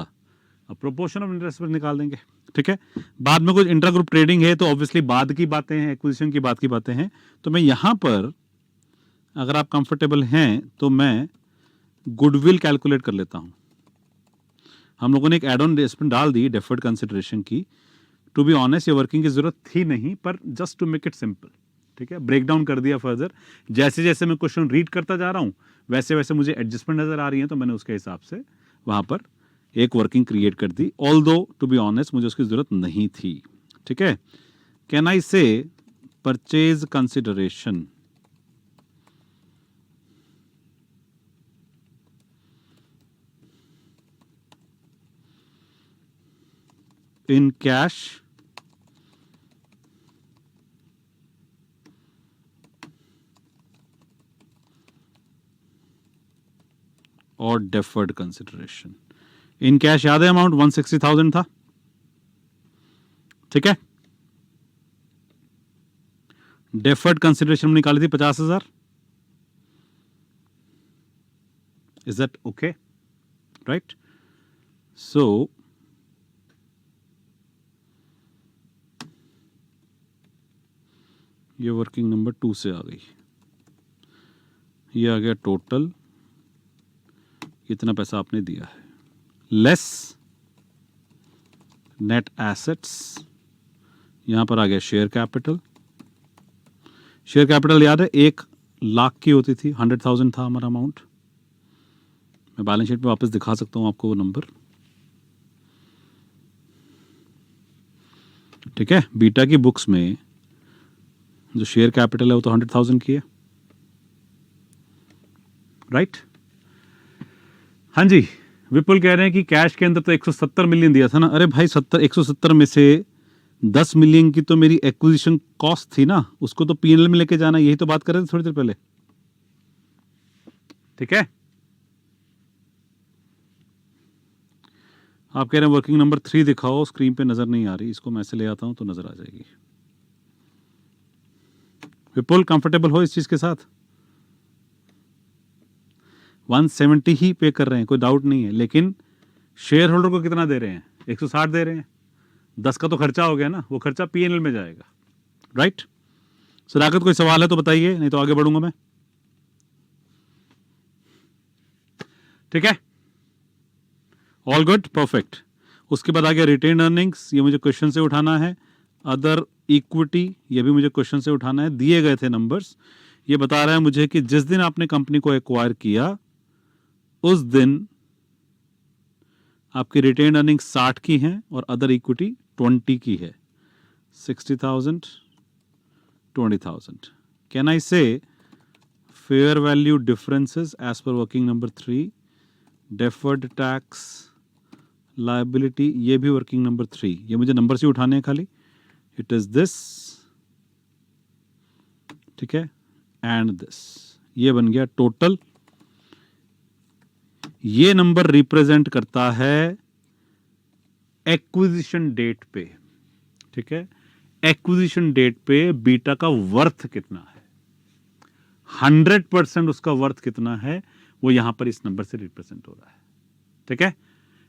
अब प्रोपोर्शन ऑफ इंटरेस्ट पर निकाल देंगे। ठीक है? बाद में कुछ इंट्रा ग्रुप ट्रेडिंग है तो ऑब्वियसली बाद की बातें हैं, एक्विजिशन की बात की बातें हैं। तो मैं यहां पर, अगर आप कंफर्टेबल हैं तो मैं गुडविल कैलकुलेट कर लेता हूं। हम लोगों ने एक एड ऑन एडजस्टमेंट डाल दी डेफर्ड कंसिडरेशन की। टू बी ऑनेस्ट ये वर्किंग की जरूरत थी नहीं, पर just to make it simple, ठीक है, ब्रेक डाउन कर दिया फर्दर। जैसे जैसे मैं क्वेश्चन रीड करता जा रहा हूं वैसे वैसे मुझे एडजस्टमेंट नजर आ रही है, तो मैंने उसके हिसाब से वहां पर एक वर्किंग क्रिएट कर दी, ऑल्दो टू बी ऑनेस्ट मुझे उसकी जरूरत नहीं थी। ठीक है, कैन आई से परचेज कंसिडरेशन in cash और deferred consideration। in cash याद है अमाउंट 160,000 था, ठीक है। deferred consideration में निकाली थी 50,000। is that okay, right? so ये वर्किंग नंबर 2 से आ गई, ये आ गया टोटल, कितना पैसा आपने दिया है, लेस नेट एसेट्स, यहां पर आ गया शेयर कैपिटल। शेयर कैपिटल याद है 1,00,000 की होती थी, 100,000 था हमारा अमाउंट। मैं बैलेंस शीट पे वापस दिखा सकता हूं आपको वो नंबर, ठीक है। बीटा की बुक्स में जो शेयर कैपिटल है वो तो 100,000 की है, राइट। हाँ जी, विपुल कह रहे हैं कि कैश के अंदर तो 170 मिलियन दिया था ना। अरे भाई 170 में से 10 मिलियन की तो मेरी एक्विजिशन कॉस्ट थी ना, उसको तो पीएनएल में लेके जाना, यही तो बात कर रहे थे थोड़ी देर पहले, ठीक है। आप कह रहे हैं वर्किंग नंबर 3 दिखाओ, स्क्रीन पे नजर नहीं आ रही, इसको मैं ऐसे ले आता हूं तो नजर आ जाएगी। विपुल कंफर्टेबल हो इस चीज के साथ, 170 ही पे कर रहे हैं, कोई डाउट नहीं है, लेकिन शेयर होल्डर को कितना दे रहे हैं, 160 दे रहे हैं, 10 का तो खर्चा हो गया ना, वो खर्चा पीएनएल में जाएगा, राइट। सदाकत कोई सवाल है तो बताइए, नहीं तो आगे बढ़ूंगा मैं, ठीक है। All good, perfect. उसके बाद आ गया रिटेन अर्निंग्स, ये मुझे क्वेश्चन से उठाना है। अदर इक्विटी, ये भी मुझे क्वेश्चन से उठाना है। दिए गए थे नंबर्स, ये बता रहा है मुझे कि जिस दिन आपने कंपनी को एक्वायर किया उस दिन आपकी रिटेन अर्निंग 60 की हैं और अदर इक्विटी 20 की है, 60,000 20,000। Can I say fair value differences as per working number 3, deferred tax liability, ये भी वर्किंग नंबर 3, ये मुझे नंबर से उठाने हैं खाली। इट इज दिस, ठीक है, एंड दिस, ये बन गया टोटल। ये नंबर रिप्रेजेंट करता है एक्विजिशन डेट पे, ठीक है। एक्विजिशन डेट पे बीटा का वर्थ कितना है, 100% उसका वर्थ कितना है, वो यहां पर इस नंबर से रिप्रेजेंट हो रहा है, ठीक है।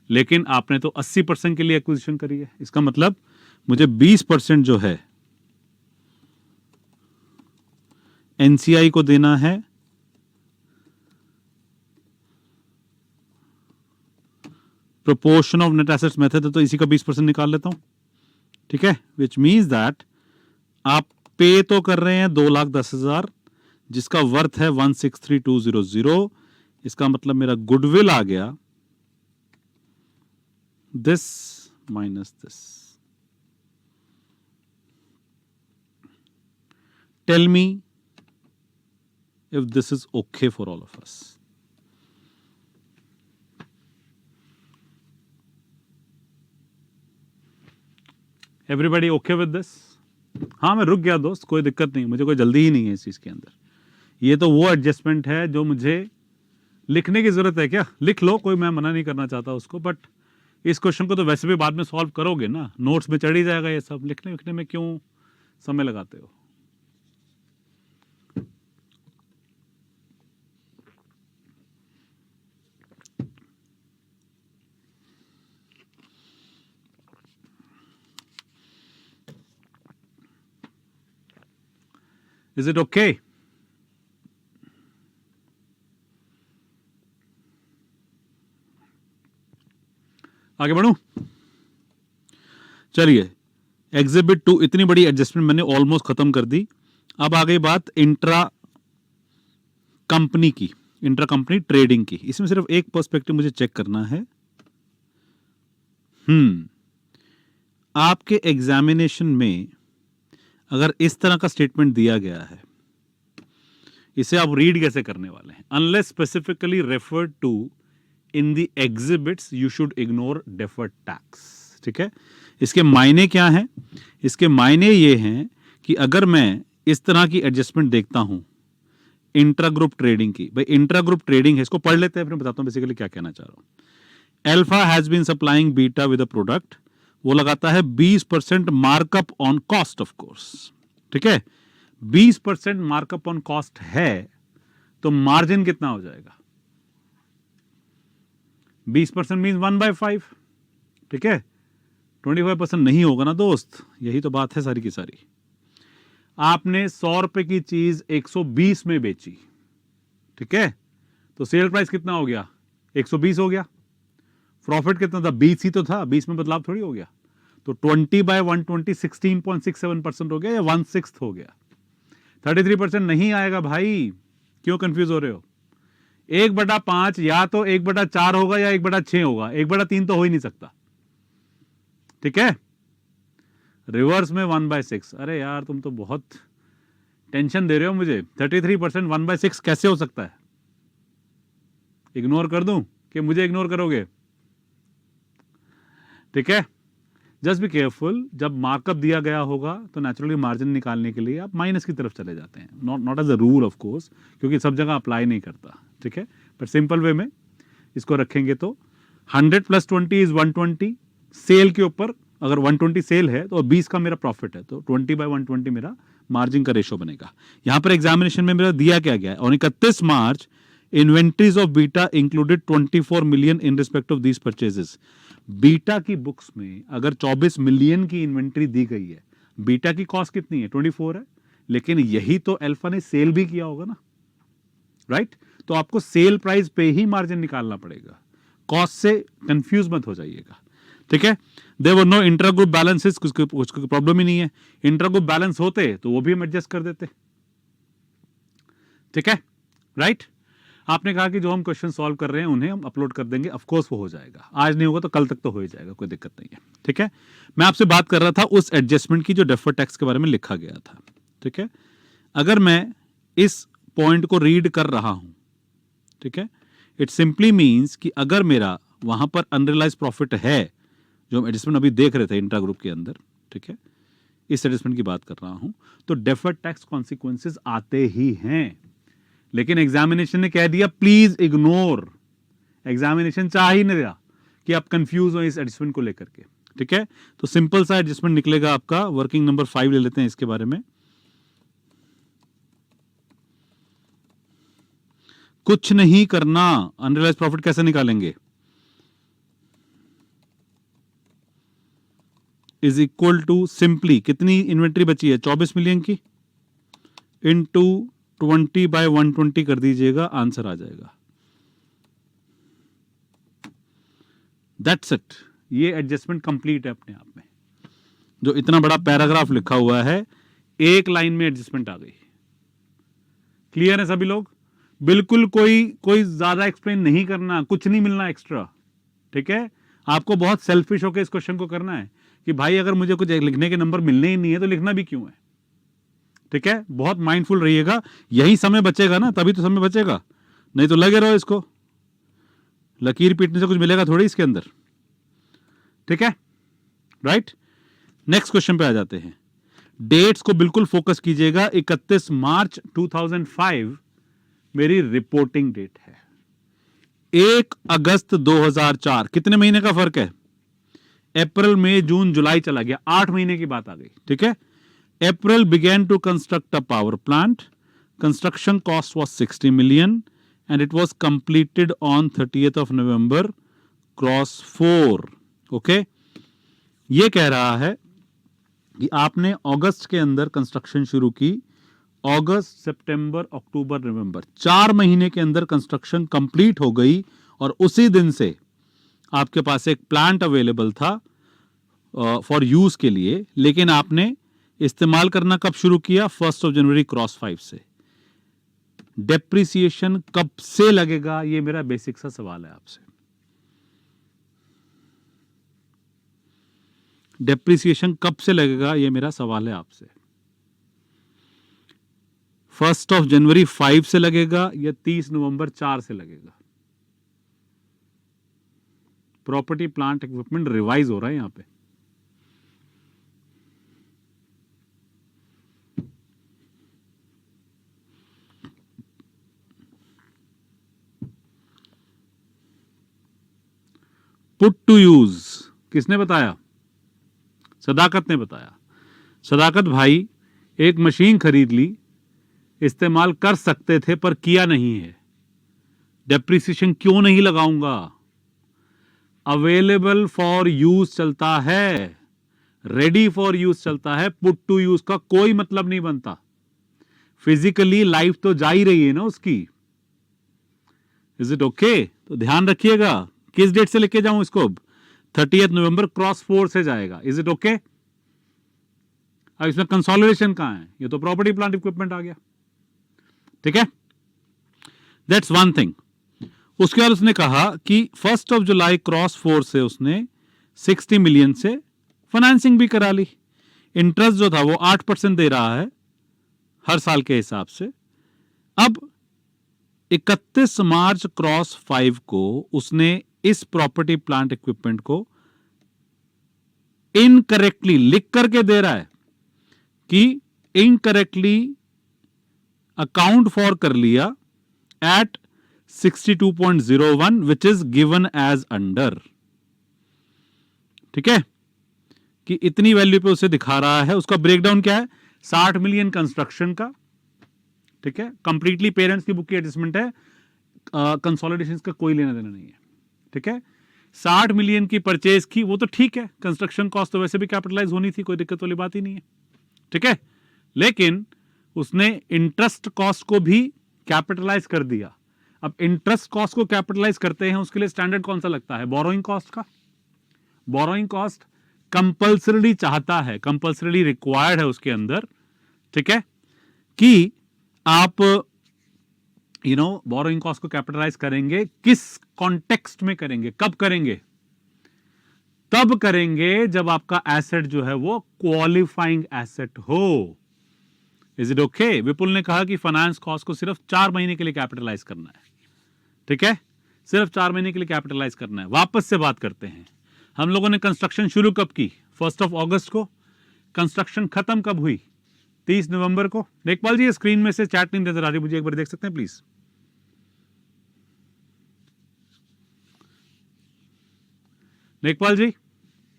लेकिन आपने तो 80% के लिए एक्विजिशन करी है, इसका मतलब मुझे 20% जो है एनसीआई को देना है, proportion of net assets method है, तो इसी का 20% निकाल लेता हूं, ठीक है। विच मीन्स दैट आप पे तो कर रहे हैं 2,10,000 जिसका वर्थ है 163,200, इसका मतलब मेरा गुडविल आ गया this minus this. Tell me if this is okay for all of us. Everybody okay with this? हाँ, मैं रुक गया दोस्त, कोई दिक्कत नहीं, मुझे कोई जल्दी ही नहीं है इस चीज के अंदर। ये तो वो एडजस्टमेंट है जो मुझे लिखने की जरूरत है, क्या लिख लो, कोई मैं मना नहीं करना चाहता उसको, बट इस क्वेश्चन को तो वैसे भी बाद में सॉल्व करोगे ना, नोट्स में चढ़ ही जाएगा ये सब, लिखने लिखने में क्यों समय लगाते हो। Is it okay? आगे बढ़ूं? चलिए, एग्जिबिट 2, इतनी बड़ी एडजस्टमेंट मैंने ऑलमोस्ट खत्म कर दी। अब आ गई बात इंट्रा कंपनी की। इंट्रा कंपनी ट्रेडिंग की। इसमें सिर्फ एक पर्सपेक्टिव मुझे चेक करना है। आपके एग्जामिनेशन में अगर इस तरह का स्टेटमेंट दिया गया है, इसे आप रीड कैसे करने वाले हैं? Unless specifically referred to in the exhibits you should ignore deferred tax. ठीक है, इसके मायने क्या हैं? इसके मायने ये हैं कि अगर मैं इस तरह की एडजस्टमेंट देखता हूं इंट्रा ग्रुप ट्रेडिंग की, भाई इंट्रा ग्रुप ट्रेडिंग है, इसको पढ़ लेते हैं, फिर बताता हूं बेसिकली क्या कहना चाह रहा हूं। Alpha has been supplying Beta with a product, वो लगाता है 20% markup on cost of course. ठीक है, 20% मार्कअप ऑन कॉस्ट है तो मार्जिन कितना हो जाएगा? 20% मीन 1/5। ठीक है, 25% नहीं होगा ना दोस्त, यही तो बात है सारी की सारी। आपने 100 रुपए की चीज 120 में बेची, ठीक है, तो सेल प्राइस कितना हो गया? 120 हो गया। प्रॉफिट कितना था? 20 ही तो था, 20 में बदलाव थोड़ी हो गया। तो 20/120 16.67% हो गया या 1/6 हो गया? 33% नहीं आएगा भाई, क्यों कंफ्यूज हो रहे हो? 1/5 या तो 1/4 होगा या 1/6 होगा, 1/3 तो हो ही नहीं सकता। ठीक है, रिवर्स में 1/6। अरे यार तुम तो बहुत टेंशन दे रहे हो मुझे। 33% 1/6 कैसे हो सकता है? इग्नोर कर दूं कि मुझे इग्नोर करोगे? ठीक है, जस्ट बी केयरफुल। जब मार्कअप दिया गया होगा तो नेचुरली मार्जिन निकालने के लिए आप माइनस की तरफ चले जाते हैं, not as a rule of course, क्योंकि सब जगह अप्लाई नहीं करता। ठीक है, पर सिंपल वे में इसको रखेंगे तो 100 + 20 इज 120। सेल के ऊपर अगर 120 सेल है तो 20 का मेरा प्रॉफिट है, तो 20/120 मेरा मार्जिन का रेशो बनेगा। यहां पर एग्जामिनेशन में मेरा दिया क्या गया है? On 31 March inventories of beta included 24 million in respect of these purchases. Beta की बुक्स में अगर 24 मिलियन की इन्वेंट्री दी गई है, बीटा की कॉस्ट कितनी है? 24 है, लेकिन यही तो अल्फा ने सेल भी किया होगा ना, राइट? तो आपको सेल प्राइस पे ही मार्जिन निकालना पड़ेगा, कॉस्ट से कंफ्यूज मत हो जाइएगा। ठीक है, there were no intra group balances, कुछ प्रॉब्लम ही नहीं है। इंट्रा ग्रुप बैलेंस होते तो वो भी हम एडजस्ट कर देते। ठीक है, राइट? आपने कहा कि जो हम क्वेश्चन सॉल्व कर रहे हैं उन्हें हम अपलोड कर देंगे, ऑफ कोर्स वो हो जाएगा। आज नहीं होगा तो कल तक तो हो ही जाएगा, कोई दिक्कत नहीं है। ठीक है, मैं आपसे बात कर रहा था उस एडजस्टमेंट की जो डेफर्ड टैक्स के बारे में लिखा गया था। ठीक है, अगर मैं इस पॉइंट को रीड कर रहा हूं, ठीक है, इट सिंपली मीन्स कि अगर मेरा वहां पर अनरियलाइज प्रॉफिट है, जो हम एडजस्टमेंट अभी देख रहे थे इंट्रा ग्रुप के अंदर, ठीक है, इस एडजस्टमेंट की बात कर रहा हूं, तो डेफर्ड टैक्स कॉन्सिक्वेंसेस आते ही हैं। लेकिन एग्जामिनेशन ने कह दिया प्लीज इग्नोर, एग्जामिनेशन चाह ही नहीं दिया कि आप कंफ्यूज हो इस एडजस्टमेंट को लेकर के। ठीक है, तो सिंपल सा एडजस्टमेंट निकलेगा आपका। वर्किंग नंबर 5 ले लेते हैं इसके बारे में। कुछ नहीं करना, अनरियलाइज प्रॉफिट कैसे निकालेंगे? इज इक्वल टू सिंपली कितनी इन्वेंट्री बची है? 24 मिलियन की इनटू 20/120 कर दीजिएगा, आंसर आ जाएगा। दैट्स इट, ये एडजस्टमेंट कंप्लीट है अपने आप में। जो इतना बड़ा पैराग्राफ लिखा हुआ है, एक लाइन में एडजस्टमेंट आ गई। क्लियर है सभी लोग? बिल्कुल कोई ज्यादा एक्सप्लेन नहीं करना, कुछ नहीं मिलना एक्स्ट्रा। ठीक है, आपको बहुत सेल्फिश होकर इस क्वेश्चन को करना है कि भाई अगर मुझे कुछ लिखने के नंबर मिलने ही नहीं है तो लिखना भी क्यों है? ठीक है, बहुत माइंडफुल रहिएगा। यही समय बचेगा ना, तभी तो समय बचेगा, नहीं तो लगे रहो इसको, लकीर पीटने से कुछ मिलेगा थोड़ी इसके अंदर। ठीक है, राइट? नेक्स्ट क्वेश्चन पे आ जाते हैं। डेट्स को बिल्कुल फोकस कीजिएगा। 31 मार्च 2005 मेरी रिपोर्टिंग डेट है। 1 अगस्त 2004, कितने महीने का फर्क है? अप्रैल, मई, जून, जुलाई चला गया, 8 महीने की बात आ गई। ठीक है, April began to construct a power plant. Construction cost was 60 million and it was completed on 30th of November, cross 4. Okay? ये कह रहा है कि आपने अगस्त के अंदर कंस्ट्रक्शन शुरू की। अगस्त, सितंबर, अक्टूबर, नवंबर, 4 महीने के अंदर कंस्ट्रक्शन कंप्लीट हो गई और उसी दिन से आपके पास एक प्लांट अवेलेबल था फॉर यूज के लिए, लेकिन आपने इस्तेमाल करना कब शुरू किया? 1 जनवरी क्रॉस 5 से। डेप्रिसिएशन कब से लगेगा, ये मेरा बेसिक सा सवाल है आपसे। डेप्रिसिएशन कब से लगेगा, ये मेरा सवाल है आपसे। 1 जनवरी 5 से लगेगा या 30 नवंबर 4 से लगेगा? प्रॉपर्टी प्लांट इक्विपमेंट रिवाइज हो रहा है यहां पे। पुट टू यूज किसने बताया? सदाकत ने बताया। सदाकत भाई, एक मशीन खरीद ली, इस्तेमाल कर सकते थे पर किया नहीं है, डेप्रिसिएशन क्यों नहीं लगाऊंगा? अवेलेबल फॉर यूज चलता है, रेडी फॉर यूज चलता है, पुट टू यूज का कोई मतलब नहीं बनता। फिजिकली लाइफ तो जा ही रही है ना उसकी। Is it okay? तो ध्यान रखिएगा, किस डेट से लेके जाऊं इसको? 30 नवंबर क्रॉस 4 से जाएगा। Is it okay? अब इसमें कंसोलिडेशन कहां है? ये तो प्रॉपर्टी प्लांट इक्विपमेंट आ गया, ठीक है? That's one thing. उसके बाद उसने कहा कि 1 जुलाई क्रॉस 4 से उसने 60 मिलियन से फाइनेंसिंग भी करा ली। इंटरेस्ट जो था वो 8% दे रहा है हर साल के हिसाब से। अब 31 मार्च क्रॉस 5 को उसने इस प्रॉपर्टी प्लांट इक्विपमेंट को इनकरेक्टली लिख करके दे रहा है कि इनकरेक्टली अकाउंट फॉर कर लिया at 62.01 which is given as under. ठीक है, कि इतनी वैल्यू पे उसे दिखा रहा है। उसका ब्रेकडाउन क्या है? 60 मिलियन कंस्ट्रक्शन का, ठीक है, कंप्लीटली पेरेंट्स की बुक की एडजस्टमेंट है, कंसोलिडेशन का कोई लेना देना नहीं है, ठीक है। 60 मिलियन की परचेज की, वो तो ठीक है, कंस्ट्रक्शन कॉस्ट तो वैसे भी कैपिटलाइज होनी थी, कोई दिक्कत वाली बात ही नहीं है, ठीक है। लेकिन उसने इंटरेस्ट कॉस्ट को भी कैपिटलाइज कर दिया। अब इंटरेस्ट कॉस्ट को कैपिटलाइज करते हैं, उसके लिए स्टैंडर्ड कौन सा लगता है? बोरोइंग कॉस्ट का। बोरोइंग कॉस्ट कंपल्सरी चाहता है, कंपल्सरी रिक्वायर्ड है उसके अंदर, ठीक है, कि आप बोरोइंग कॉस्ट को कैपिटलाइज करेंगे। किस कॉन्टेक्स्ट में करेंगे, कब करेंगे? तब करेंगे जब आपका एसेट जो है वो क्वालिफाइंग एसेट हो। Is it okay? विपुल ने कहा कि फाइनेंस कॉस्ट को सिर्फ 4 महीने के लिए कैपिटलाइज करना है, ठीक है, सिर्फ 4 महीने के लिए कैपिटलाइज करना है। वापस से बात करते हैं, हम लोगों ने कंस्ट्रक्शन शुरू कब की? 1 अगस्त को। कंस्ट्रक्शन खत्म कब हुई? 30 नवंबर को। लेखपाल जी, स्क्रीन में से चैट नहीं नजर आ रही मुझे, एक बार देख सकते हैं प्लीज? लेखपाल जी,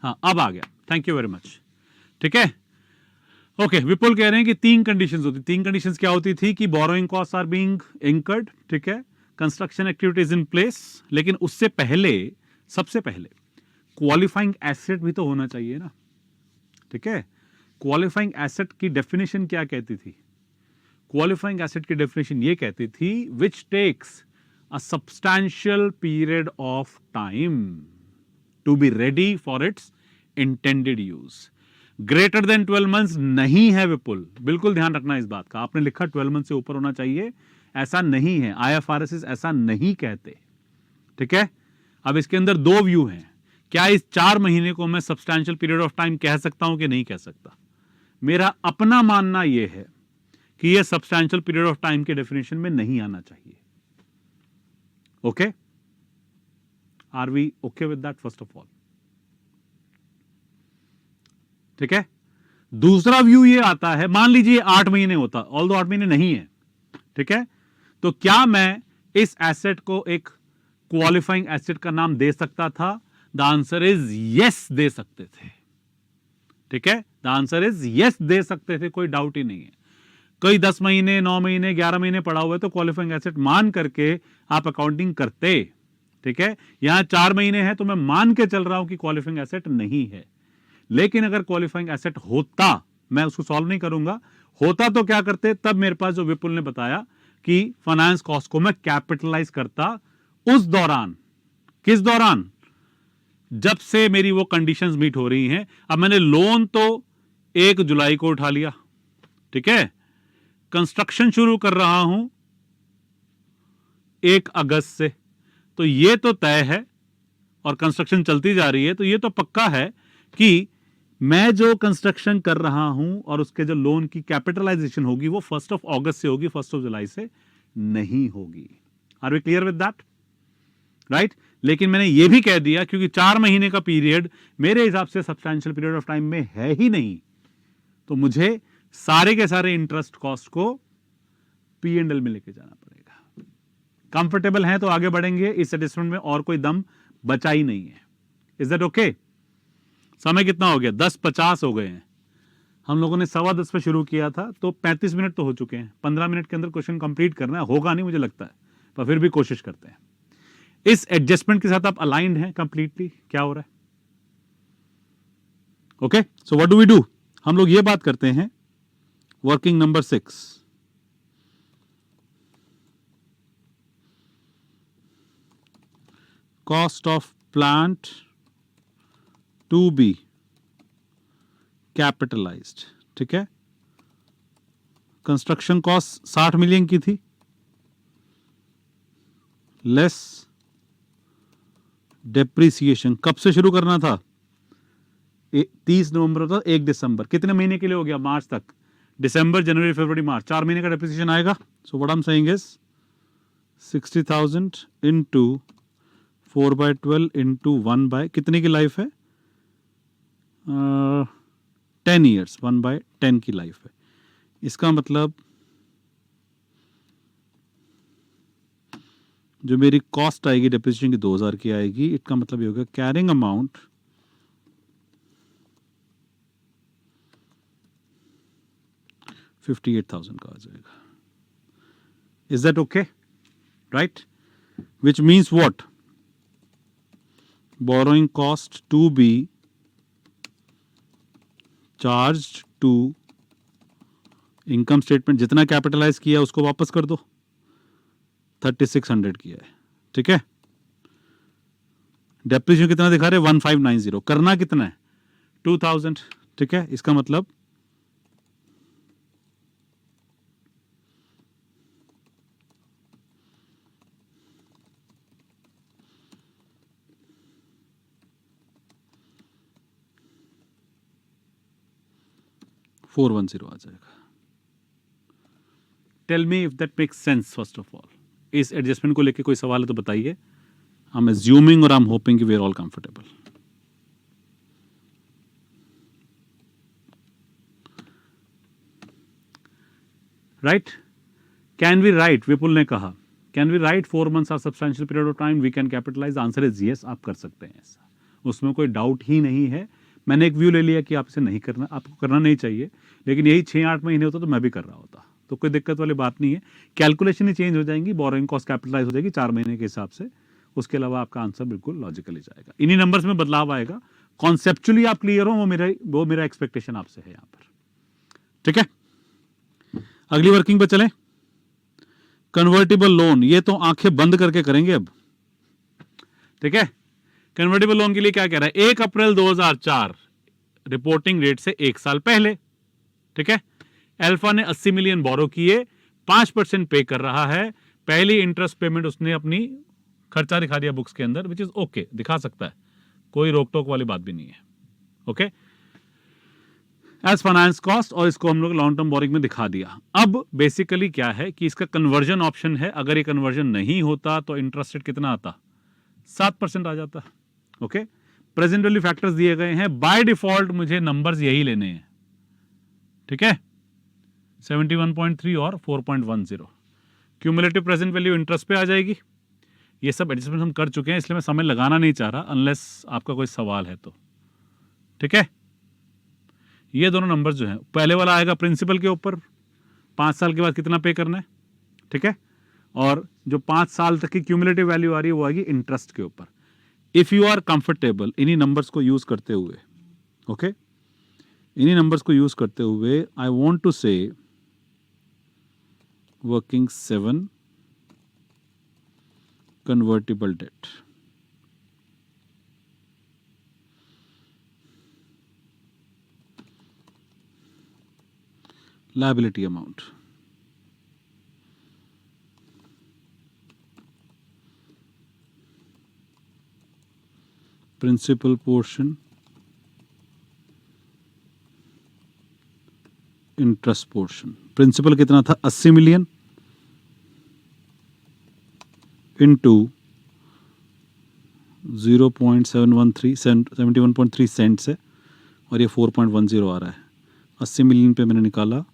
हाँ अब आ गया, थैंक यू वेरी मच, ठीक है। ओके, विपुल कह रहे हैं कि 3 कंडीशंस होती। 3 कंडीशंस क्या होती थी? कि borrowing cost are being incurred, ठीक है, कंस्ट्रक्शन एक्टिविटीज इन प्लेस, लेकिन उससे पहले, सबसे पहले क्वालिफाइंग एसेट भी तो होना चाहिए ना, ठीक है। क्वालिफाइंग एसेट की डेफिनेशन क्या कहती थी? क्वालिफाइंग एसेट की डेफिनेशन ये कहती थी which takes a substantial period of time to be ready for its intended use. Greater than 12 months नहीं है विपुल, बिल्कुल ध्यान रखना इस बात का। आपने लिखा 12 मंथ से ऊपर होना चाहिए, ऐसा नहीं है, IFRS ऐसा नहीं कहते, ठीक है। अब इसके अंदर 2 व्यू हैं। क्या इस 4 महीने को मैं सब्सटैंशियल पीरियड ऑफ टाइम कह सकता हूं कि नहीं कह सकता? मेरा अपना मानना यह है कि यह सब्सटैंशियल पीरियड ऑफ टाइम के डेफिनेशन में नहीं आना चाहिए। Okay, are we okay with that? First of all, ठीक है। दूसरा व्यू ये आता है, मान लीजिए 8 महीने होता, ऑल्दो 8 महीने नहीं है, ठीक है, तो क्या मैं इस एसेट को एक क्वालिफाइंग एसेट का नाम दे सकता था? द आंसर इज यस, दे सकते थे, ठीक है। द आंसर इज यस, दे सकते थे, कोई डाउट ही नहीं है। कोई 10 महीने, 9 महीने, 11 महीने पड़ा हुआ है तो क्वालिफाइंग एसेट मान करके आप अकाउंटिंग करते, ठीक है। यहां 4 महीने है तो मैं मान के चल रहा हूं कि क्वालिफाइंग एसेट नहीं है। लेकिन अगर क्वालिफाइंग एसेट होता, मैं उसको सॉल्व नहीं करूंगा, होता तो क्या करते? तब मेरे पास जो विपुल ने बताया कि फाइनेंस कॉस्ट को मैं कैपिटलाइज करता उस दौरान। किस दौरान? जब से मेरी वो कंडीशंस मीट हो रही हैं। अब मैंने लोन तो 1 जुलाई को उठा लिया, ठीक है, कंस्ट्रक्शन शुरू कर रहा हूं 1 अगस्त से, तो ये तो तय है और कंस्ट्रक्शन चलती जा रही है, तो ये तो पक्का है कि मैं जो कंस्ट्रक्शन कर रहा हूं और उसके जो लोन की कैपिटलाइजेशन होगी वो 1 अगस्त से होगी, 1 जुलाई से नहीं होगी। Are we clear with that? Right? लेकिन मैंने ये भी कह दिया क्योंकि 4 महीने का पीरियड मेरे हिसाब से सब्सटैंशियल पीरियड ऑफ टाइम में है ही नहीं, तो मुझे सारे के सारे इंटरेस्ट कॉस्ट को P&L में लेके जाना पड़ेगा। कंफर्टेबल हैं तो आगे बढ़ेंगे, इस एडजस्टमेंट में और कोई दम बचा ही नहीं है। Is that okay? समय कितना हो गया? 10:50 हो गए हैं। हम लोगों ने 10:15 पे शुरू किया था, तो 35 मिनट तो हो चुके हैं। 15 मिनट के अंदर क्वेश्चन कंप्लीट करना है, होगा नहीं मुझे लगता है, पर फिर भी कोशिश करते हैं। इस एडजस्टमेंट के साथ आप अलाइंड हैं कंप्लीटली? क्या हो रहा है? Okay, so what do we do? हम लोग ये बात करते हैं working number 6, cost of plant to be capitalized. ठीक है, कंस्ट्रक्शन कॉस्ट 60 मिलियन की थी, लेस डेप्रिसिएशन। कब से शुरू करना था? 30 नवंबर था, 1 दिसंबर। कितने महीने के लिए हो गया? मार्च तक। दिसंबर, जनवरी, फरवरी, मार्च, 4 महीने का डेप्रिसिएशन आएगा। सो what I am saying is 60,000 into 4/12 into 1 कितने की लाइफ है? 10 ईयर्स, 1/10 की लाइफ है। इसका मतलब जो मेरी कॉस्ट आएगी डेप्रिसिएशन की 2000 की आएगी। इसका मतलब ये होगा कैरिंग अमाउंट 58,000 का आ जाएगा। Is that okay? Right? Which means what? Borrowing cost to be charged to income statement. जितना कैपिटलाइज किया उसको वापस कर दो। 3600 किया है। ठीक है, डेप्रिसिएशन कितना दिखा रहे? 1590। करना कितना है? 2000। ठीक है, इसका मतलब $410 आ जाएगा। Tell me if that makes sense. First of all, इस एडजस्टमेंट को लेके कोई सवाल है तो बताइए। आई एम अज्यूमिंग और आई एम होपिंग कि we are all comfortable. Right? Can we right? Vipul ने कहा can we right 4 months are substantial period of time we can capitalize. Answer is yes, आप कर सकते हैं ऐसा, उसमें कोई डाउट ही नहीं है। मैंने एक व्यू ले लिया कि आप इसे नहीं करना, आपको करना नहीं चाहिए, लेकिन यही 6-8 महीने होता तो मैं भी कर रहा होता, तो कोई दिक्कत वाली बात नहीं है। कैलकुलेशन ही चेंज हो जाएंगी, बोरोइंग कॉस्ट कैपिटलाइज हो जाएगी 4 महीने के हिसाब से। उसके अलावा आपका आंसर बिल्कुल लॉजिकली जाएगा। इन्हीं नंबर्स में बदलाव आएगा। कॉन्सेप्चुअली आप क्लियर हो, वो मेरा एक्सपेक्टेशन आपसे है यहाँ पर। ठीक है, अगली वर्किंग पे चलें। कन्वर्टिबल लोन, ये तो आंखें बंद करके करेंगे अब। ठीक है, कन्वर्टिबल लोन के लिए क्या कह रहा है? 1 अप्रैल 2004 रिपोर्टिंग डेट से 1 साल पहले। ठीक है, अल्फा ने 80 मिलियन बोरो किए, 5% पे कर रहा है। पहली इंटरेस्ट पेमेंट उसने अपनी खर्चा दिखा दिया बुक्स के अंदर, विच इज ओके, दिखा सकता है, कोई रोक टोक वाली बात भी नहीं है। ओके, एज फाइनेंस कॉस्ट, और इसको हम लोग लॉन्ग टर्म बोरिंग में दिखा दिया। अब बेसिकली क्या है कि इसका कन्वर्जन ऑप्शन है। अगर ये कन्वर्जन नहीं होता तो इंटरेस्ट रेट कितना आता? 7% आ जाता। ओके, प्रेजेंट वैल्यू फैक्टर्स दिए गए हैं। बाय डिफॉल्ट मुझे नंबर्स यही लेने हैं। ठीक है, 71.3 और 4.10। क्यूमुलेटिव प्रेजेंट वैल्यू इंटरेस्ट पे आ जाएगी। ये सब एडजस्टमेंट हम कर चुके हैं, इसलिए मैं समय लगाना नहीं चाह रहा, अनलेस आपका कोई सवाल है तो। ठीक है, ये दोनों नंबर जो हैं, पहले वाला आएगा प्रिंसिपल के ऊपर, 5 साल के बाद कितना पे करना है। ठीक है, और जो 5 साल तक की क्यूमुलेटिव वैल्यू आ रही है वो आएगी इंटरेस्ट के ऊपर। इफ यू आर कंफर्टेबल इन्हीं नंबर्स को यूज करते हुए, ओके, इन्हीं नंबर्स को यूज करते हुए, I want to say working 7 convertible debt. Liability amount. Principal portion, interest portion. Principal कितना था? 80 मिलियन इंटू 71.3 सेंट्स है और ये 4.10 आ रहा है। 80 मिलियन पे मैंने निकाला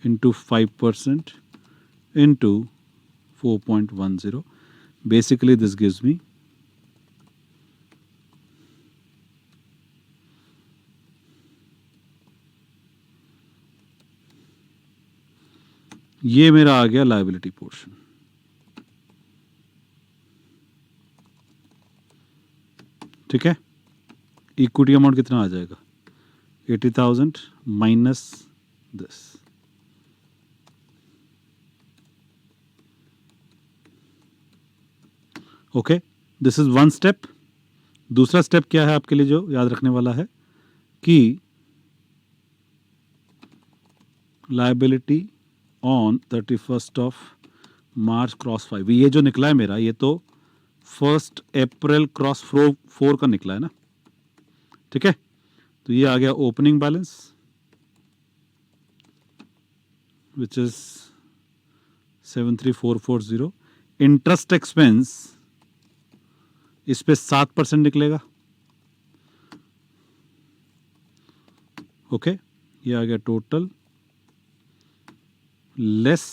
into 5% into 4.10, basically this gives me ये मेरा आ गया लायबिलिटी पोर्शन। ठीक है, इक्विटी अमाउंट कितना आ जाएगा? 80,000 minus this. Okay, this is one step. दूसरा स्टेप क्या है आपके लिए जो याद रखने वाला है कि liability on 31st of March cross 5, ये जो निकला है मेरा, ये तो 1 अप्रैल क्रॉस 4 का निकला है ना। ठीक है, तो ये आ गया opening balance which is 73440। Interest expense इस पे 7% निकलेगा। ओके, ये आ गया टोटल लेस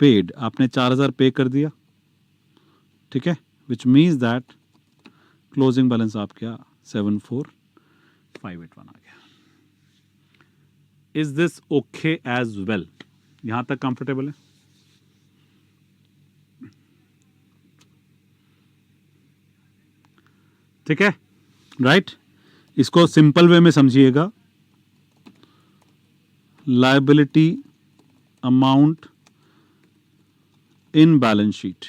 पेड। आपने 4,000 पे कर दिया। ठीक है, which means that closing balance आपका 74,581 आ गया। Is this okay as well? यहां तक कंफर्टेबल है? ठीक है, राइट। इसको सिंपल वे में समझिएगा। Liability amount in balance sheet,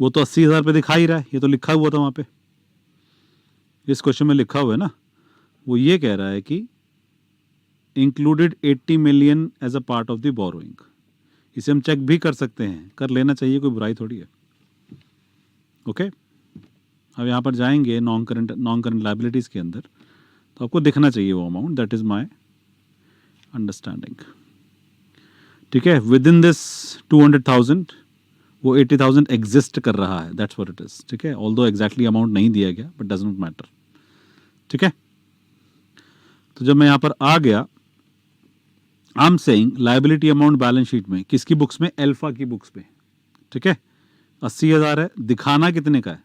वो तो 80,000 पे दिखा ही रहा है, ये तो लिखा हुआ था वहां पे, इस क्वेश्चन में लिखा हुआ है ना। वो ये कह रहा है कि included 80 million as a part of the borrowing. इसे हम चेक भी कर सकते हैं, कर लेना चाहिए, कोई बुराई थोड़ी है। ओके, अब यहाँ पर जाएंगे नॉन करंट लायबिलिटीज के अंदर, तो आपको दिखना चाहिए वो amount. That is my understanding. ठीक है, विद इन दिस 200,000 वो 80,000 एग्जिस्ट कर रहा है, दैट्स व्हाट इट इज। ठीक है, ऑल्दो एग्जैक्टली अमाउंट नहीं दिया गया, बट डज नॉट मैटर। ठीक है, तो जब मैं यहां पर आ गया, आई am saying liability amount balance sheet में, किसकी बुक्स में? अल्फा की बुक्स में। ठीक है, 80,000 है, दिखाना कितने का है?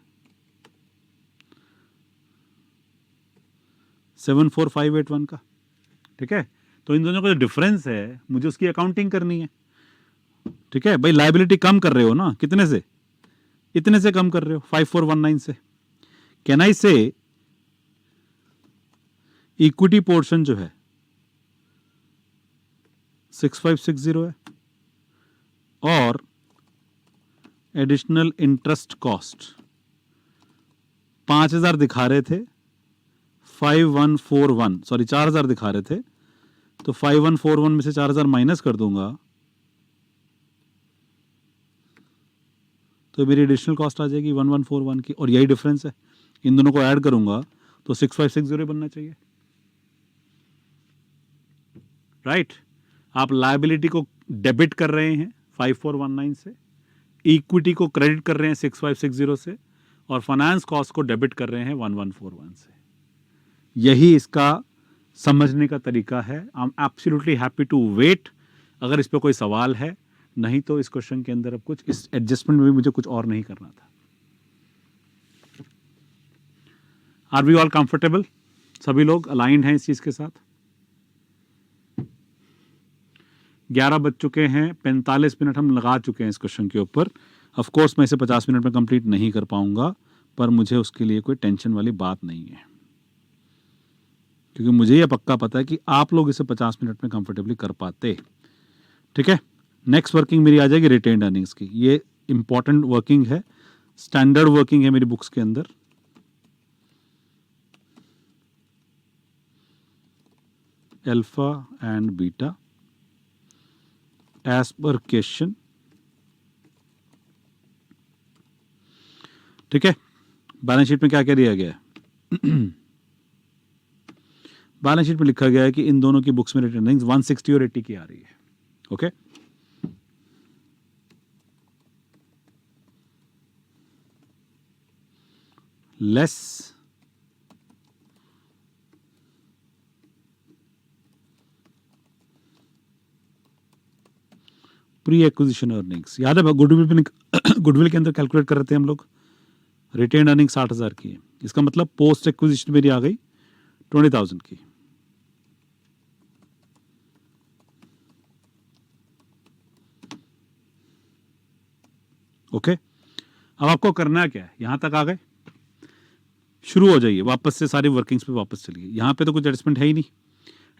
74,581 का। ठीक है, तो इन दोनों का जो डिफरेंस है, मुझे उसकी अकाउंटिंग करनी है। ठीक है भाई, लायबिलिटी कम कर रहे हो ना, कितने से? इतने से कम कर रहे हो, 5419 से। कैन आई से इक्विटी पोर्शन जो है 6560 है और एडिशनल इंटरेस्ट कॉस्ट 5,000 दिखा रहे थे, 5141, सॉरी 4,000 दिखा रहे थे, तो 5141 में से 4,000 माइनस कर दूंगा तो मेरी एडिशनल कॉस्ट आ जाएगी 1141 की, और यही डिफरेंस है। इन दोनों को ऐड करूंगा तो 6560 बनना चाहिए। राइट, आप लायबिलिटी को डेबिट कर रहे हैं 5419 से, इक्विटी को क्रेडिट कर रहे हैं 6560 से, और फाइनेंस कॉस्ट को डेबिट कर रहे हैं 1141 से। यही इसका समझने का तरीका है। I am absolutely happy to wait अगर इस पर कोई सवाल है, नहीं तो इस क्वेश्चन के अंदर अब कुछ इस एडजस्टमेंट में भी मुझे कुछ और नहीं करना था। Are we all comfortable? सभी लोग अलाइंड हैं इस चीज के साथ? 11 बज चुके हैं, 45 मिनट हम लगा चुके हैं इस क्वेश्चन के ऊपर। ऑफ कोर्स मैं इसे 50 मिनट में कंप्लीट नहीं कर पाऊंगा, पर मुझे उसके लिए कोई टेंशन वाली बात नहीं है, क्योंकि मुझे यह पक्का पता है कि आप लोग इसे 50 मिनट में कंफर्टेबली कर पाते। ठीक है, नेक्स्ट वर्किंग मेरी आ जाएगी रिटेन्ड अर्निंग्स की। ये इंपॉर्टेंट वर्किंग है, स्टैंडर्ड वर्किंग है मेरी बुक्स के अंदर। Alpha and Beta as per question. ठीक है, बैलेंस शीट में क्या क्या दिया गया है? बैलेंस शीट में लिखा गया है कि इन दोनों की बुक्स में रिटर्न अर्निंग्स 160 और 80 की आ रही है। Okay, less pre acquisition earnings. याद है गुडविल पे गुडविल के अंदर कैलकुलेट कर रहे थे हम लोग, रिटेन अर्निंग 60,000 की है, इसका मतलब पोस्ट एक्विजिशन मेरी आ गई 20,000 की। ओके, अब आपको करना क्या है, यहां तक आ गए, शुरू हो जाइए, वापस से सारी वर्किंग्स पे वापस चलिए। यहां पे तो कुछ एडजस्टमेंट है ही नहीं।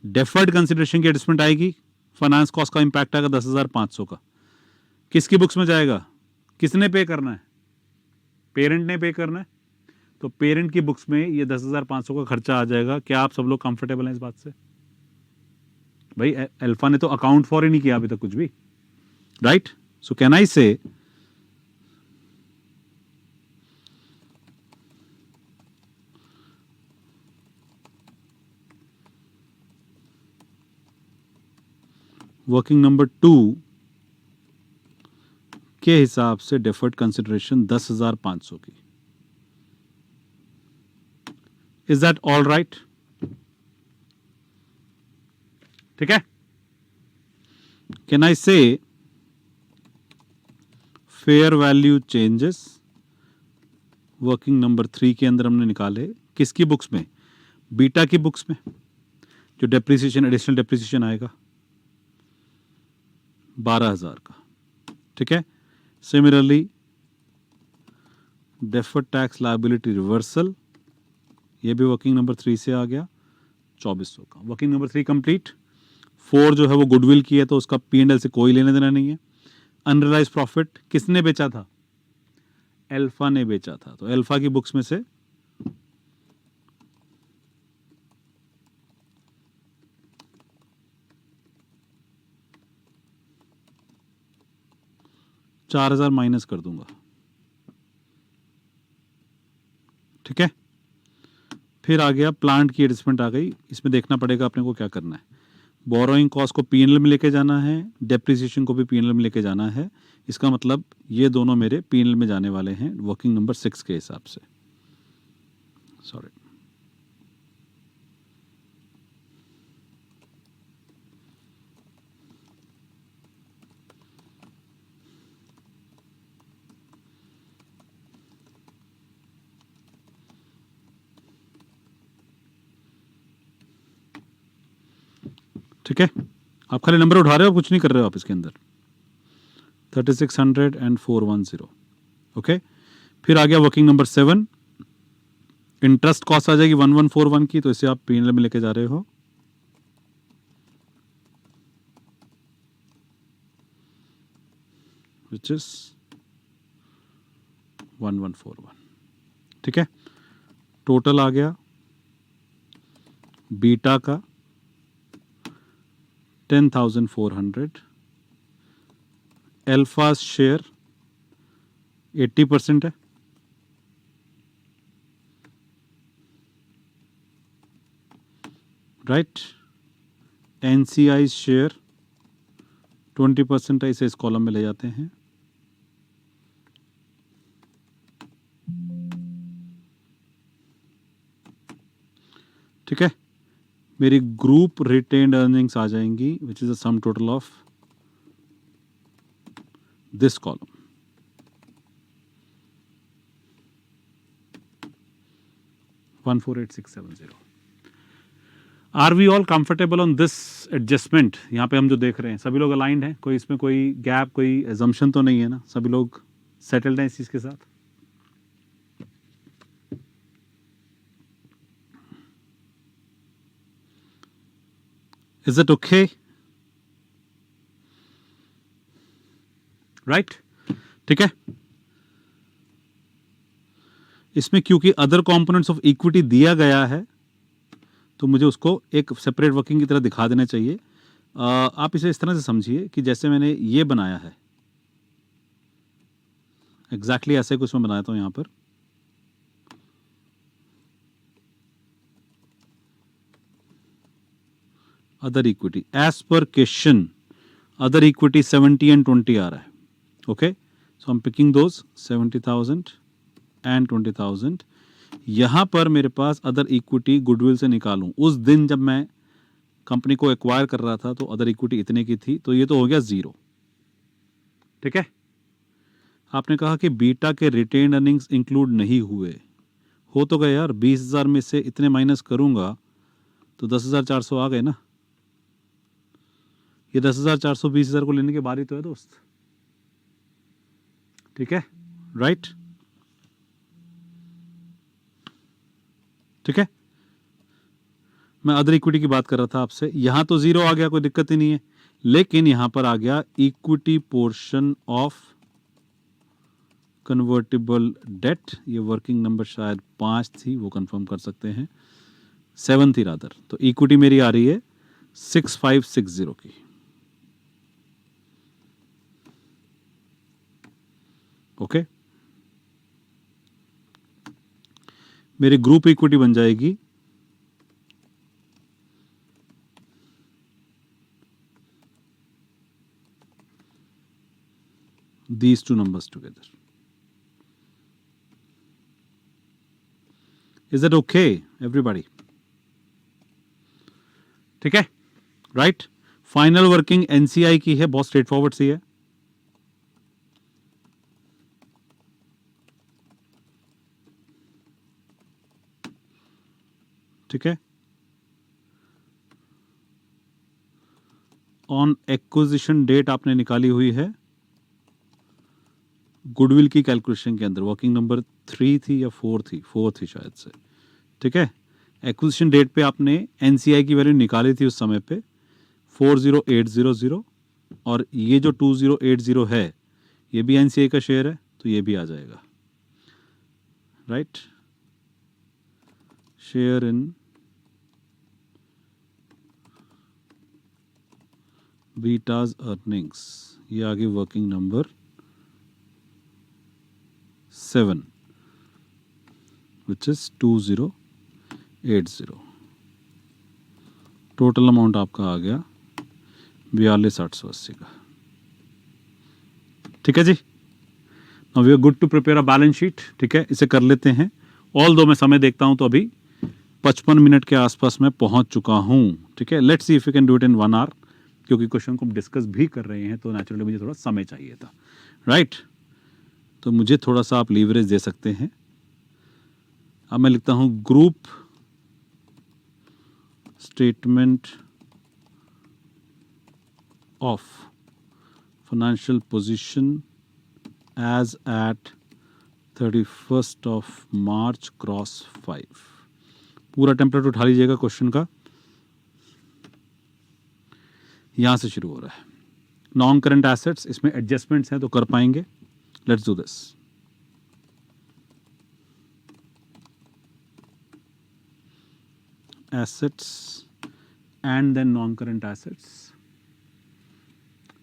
डेफर्ड कंसिडरेशन की एडजस्टमेंट आएगी, फाइनेंस कॉस्ट का इंपैक्ट आएगा 10,500 का। किसकी बुक्स में जाएगा, किसने पे करना है, पेरेंट ने पे करना है, तो पेरेंट की बुक्स में ये 10,500 का खर्चा आ जाएगा। क्या आप सब लोग कंफर्टेबल हैं इस बात से? भाई अल्फा ने तो अकाउंट फॉर ही नहीं किया अभी तक कुछ भी, राइट? सो कैन आई से वर्किंग नंबर 2 के हिसाब से डेफर्ड कंसिडरेशन 10,500 की। Is that all right? ठीक है, can I say fair value changes working number 3 के अंदर हमने निकाले, किसकी बुक्स में, बीटा की बुक्स में, जो डेप्रिसिएशन एडिशनल डेप्रिसिएशन आएगा 12,000 का। ठीक है, similarly deferred tax liability reversal, ये भी वर्किंग नंबर 3 से आ गया 2400 का। Working number 3 complete. 4 जो है वो गुडविल की है, तो उसका P&L से कोई लेने देना नहीं है। अनरियलाइज प्रॉफिट किसने बेचा था, अल्फा ने बेचा था, तो अल्फा की बुक्स में से $4,000 माइनस कर दूंगा। ठीक है, फिर आ गया प्लांट की एडजस्टमेंट आ गई। इसमें देखना पड़ेगा अपने को क्या करना है, बोरोइंग कॉस्ट को P&L में लेके जाना है, डेप्रिसिएशन को भी P&L में लेके जाना है। इसका मतलब ये दोनों मेरे P&L में जाने वाले हैं वर्किंग नंबर 6 के हिसाब से। सॉरी, ठीक है, आप खाली नंबर उठा रहे हो, कुछ नहीं कर रहे हो आप इसके अंदर। 3600 एंड 410। ओके, फिर आ गया वर्किंग नंबर 7, इंटरेस्ट कॉस्ट आ जाएगी 1141 की, तो इसे आप P&L में लेके जा रहे हो। Which is 1141। ठीक है, टोटल आ गया बीटा का 10,400, अल्फा शेयर 80% है, राइट? NCI शेयर 20% है, इसे इस कॉलम में ले जाते हैं। ठीक है, मेरी ग्रुप रिटेन्ड अर्निंग्स आ जाएंगी, which is the sum total of this column. $148,670। Are we all comfortable on this adjustment? यहाँ पे हम जो देख रहे हैं सभी लोग अलाइंड हैं, कोई इसमें कोई गैप, कोई एजम्पशन तो नहीं है ना? सभी लोग सेटल्ड हैं इस चीज के साथ? Is it okay? राइट, ठीक है। इसमें क्योंकि अदर कंपोनेंट्स ऑफ इक्विटी दिया गया है, तो मुझे उसको एक सेपरेट वर्किंग की तरह दिखा देना चाहिए। आप इसे इस तरह से समझिए कि जैसे मैंने ये बनाया है, एग्जैक्टली ऐसे कुछ मैं बनाता हूं यहां पर। Other equity as per question other equity 70 and 20 आ रहा है. Okay, so I am picking those 70,000 and 20,000. यहां पर मेरे पास अदर इक्विटी गुडविल से निकालूं. उस दिन जब मैं कंपनी को एक्वायर कर रहा था तो अदर इक्विटी इतने की थी, तो ये तो हो गया 0. ठीक है. आपने कहा कि बीटा के रिटेन अर्निंग्स इंक्लूड नहीं हुए. हो तो गए यार, 20,000 में से इतने माइनस करूंगा तो 10,400 आ गए ना. ये 10,400 20,000 को लेने के बारी तो है दोस्त. ठीक है, राइट. ठीक है, मैं अदर इक्विटी की बात कर रहा था आपसे. यहां तो 0 आ गया, कोई दिक्कत ही नहीं है. लेकिन यहां पर आ गया equity portion of convertible debt. ये वर्किंग नंबर शायद 5 थी, वो कंफर्म कर सकते हैं. 7 थी रादर. तो इक्विटी मेरी आ रही है 6560 की. ओके, मेरी ग्रुप इक्विटी बन जाएगी these two numbers together. Is that okay, everybody? ठीक है, राइट. फाइनल वर्किंग एनसीआई की है, बहुत स्ट्रेट फॉरवर्ड सी है. ठीक है. ऑन एक्विजिशन डेट आपने निकाली हुई है गुडविल की कैलकुलेशन के अंदर. वर्किंग नंबर 3 थी या 4 थी, 4 थी शायद से. ठीक है, एक्विजिशन डेट पे आपने एनसीआई की वैल्यू निकाली थी उस समय पे 40800. और ये जो 2080 है ये भी एनसीआई का शेयर है, तो ये भी आ जाएगा. Right, share in Beta's earnings. ये आगे working number 7 which is 2080. Total amount आपका आ गया 42,880 का. ठीक है जी. Now we are good to prepare a balance sheet. ठीक है, इसे कर लेते हैं. ऑल दो मैं समय देखता हूं तो अभी 55 मिनट के आसपास मैं पहुंच चुका हूं. ठीक है, let's see if you can do it in 1 hour. क्योंकि क्वेश्चन को हम डिस्कस भी कर रहे हैं तो नेचुरली मुझे थोड़ा समय चाहिए था. राइट, तो मुझे थोड़ा सा आप लीवरेज दे सकते हैं. अब मैं लिखता हूं group statement of financial position as at 31st of March cross 5. पूरा टेम्पलेट उठा लीजिएगा क्वेश्चन का. यहां से शुरू हो रहा है. नॉन करंट एसेट्स, इसमें एडजस्टमेंट्स हैं तो कर पाएंगे. Let's do this. Assets and then non current assets.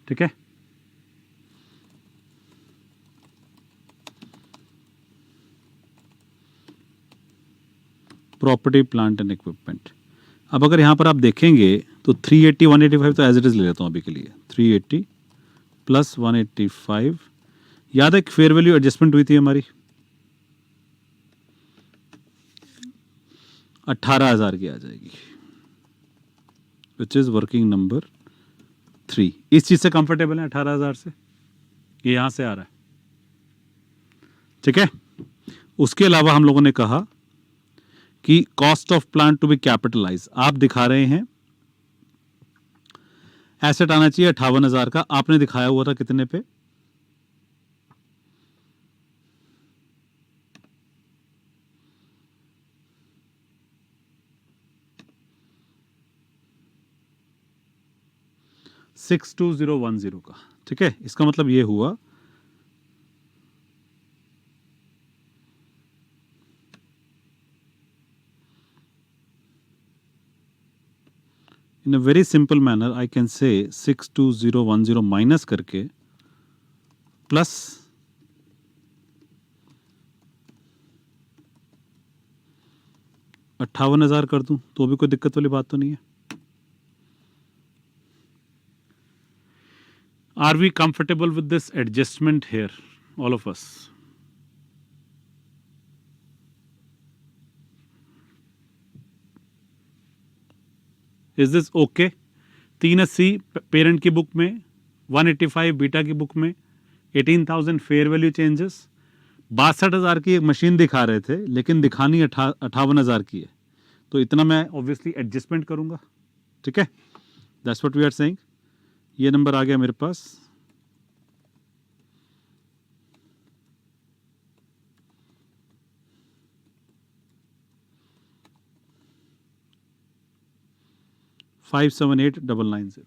ठीक है, प्रॉपर्टी प्लांट एंड इक्विपमेंट. अब अगर यहां पर आप देखेंगे तो 380 185 तो एज इट इज ले लेता हूं अभी के लिए. 380 प्लस 185. याद है एक फेयर वैल्यू एडजस्टमेंट हुई थी हमारी 18,000 की आ जाएगी विच इज वर्किंग नंबर 3. इस चीज से कंफर्टेबल है 18,000 से, ये यहां से आ रहा है. ठीक है, उसके अलावा हम लोगों ने कहा कि cost of plant to be capitalize. आप दिखा रहे हैं एसेट आना चाहिए 58,000 का. आपने दिखाया हुआ था कितने पे? $62,010 का. ठीक है, इसका मतलब ये हुआ in a very simple manner I can say 62010 minus करके प्लस 58,000 कर दूं तो भी कोई दिक्कत वाली बात तो नहीं है. Are we comfortable with this adjustment here, all of us? Is this okay? 380 parent की बुक में, 185 बीटा की बुक में, 18,000 फेयर वैल्यू चेंजेस, 62,000 की एक मशीन दिखा रहे थे लेकिन दिखानी 58,000 की है, तो इतना मैं ऑब्वियसली एडजस्टमेंट करूंगा. ठीक है, that's what we are saying. ये नंबर आ गया मेरे पास. $578,990.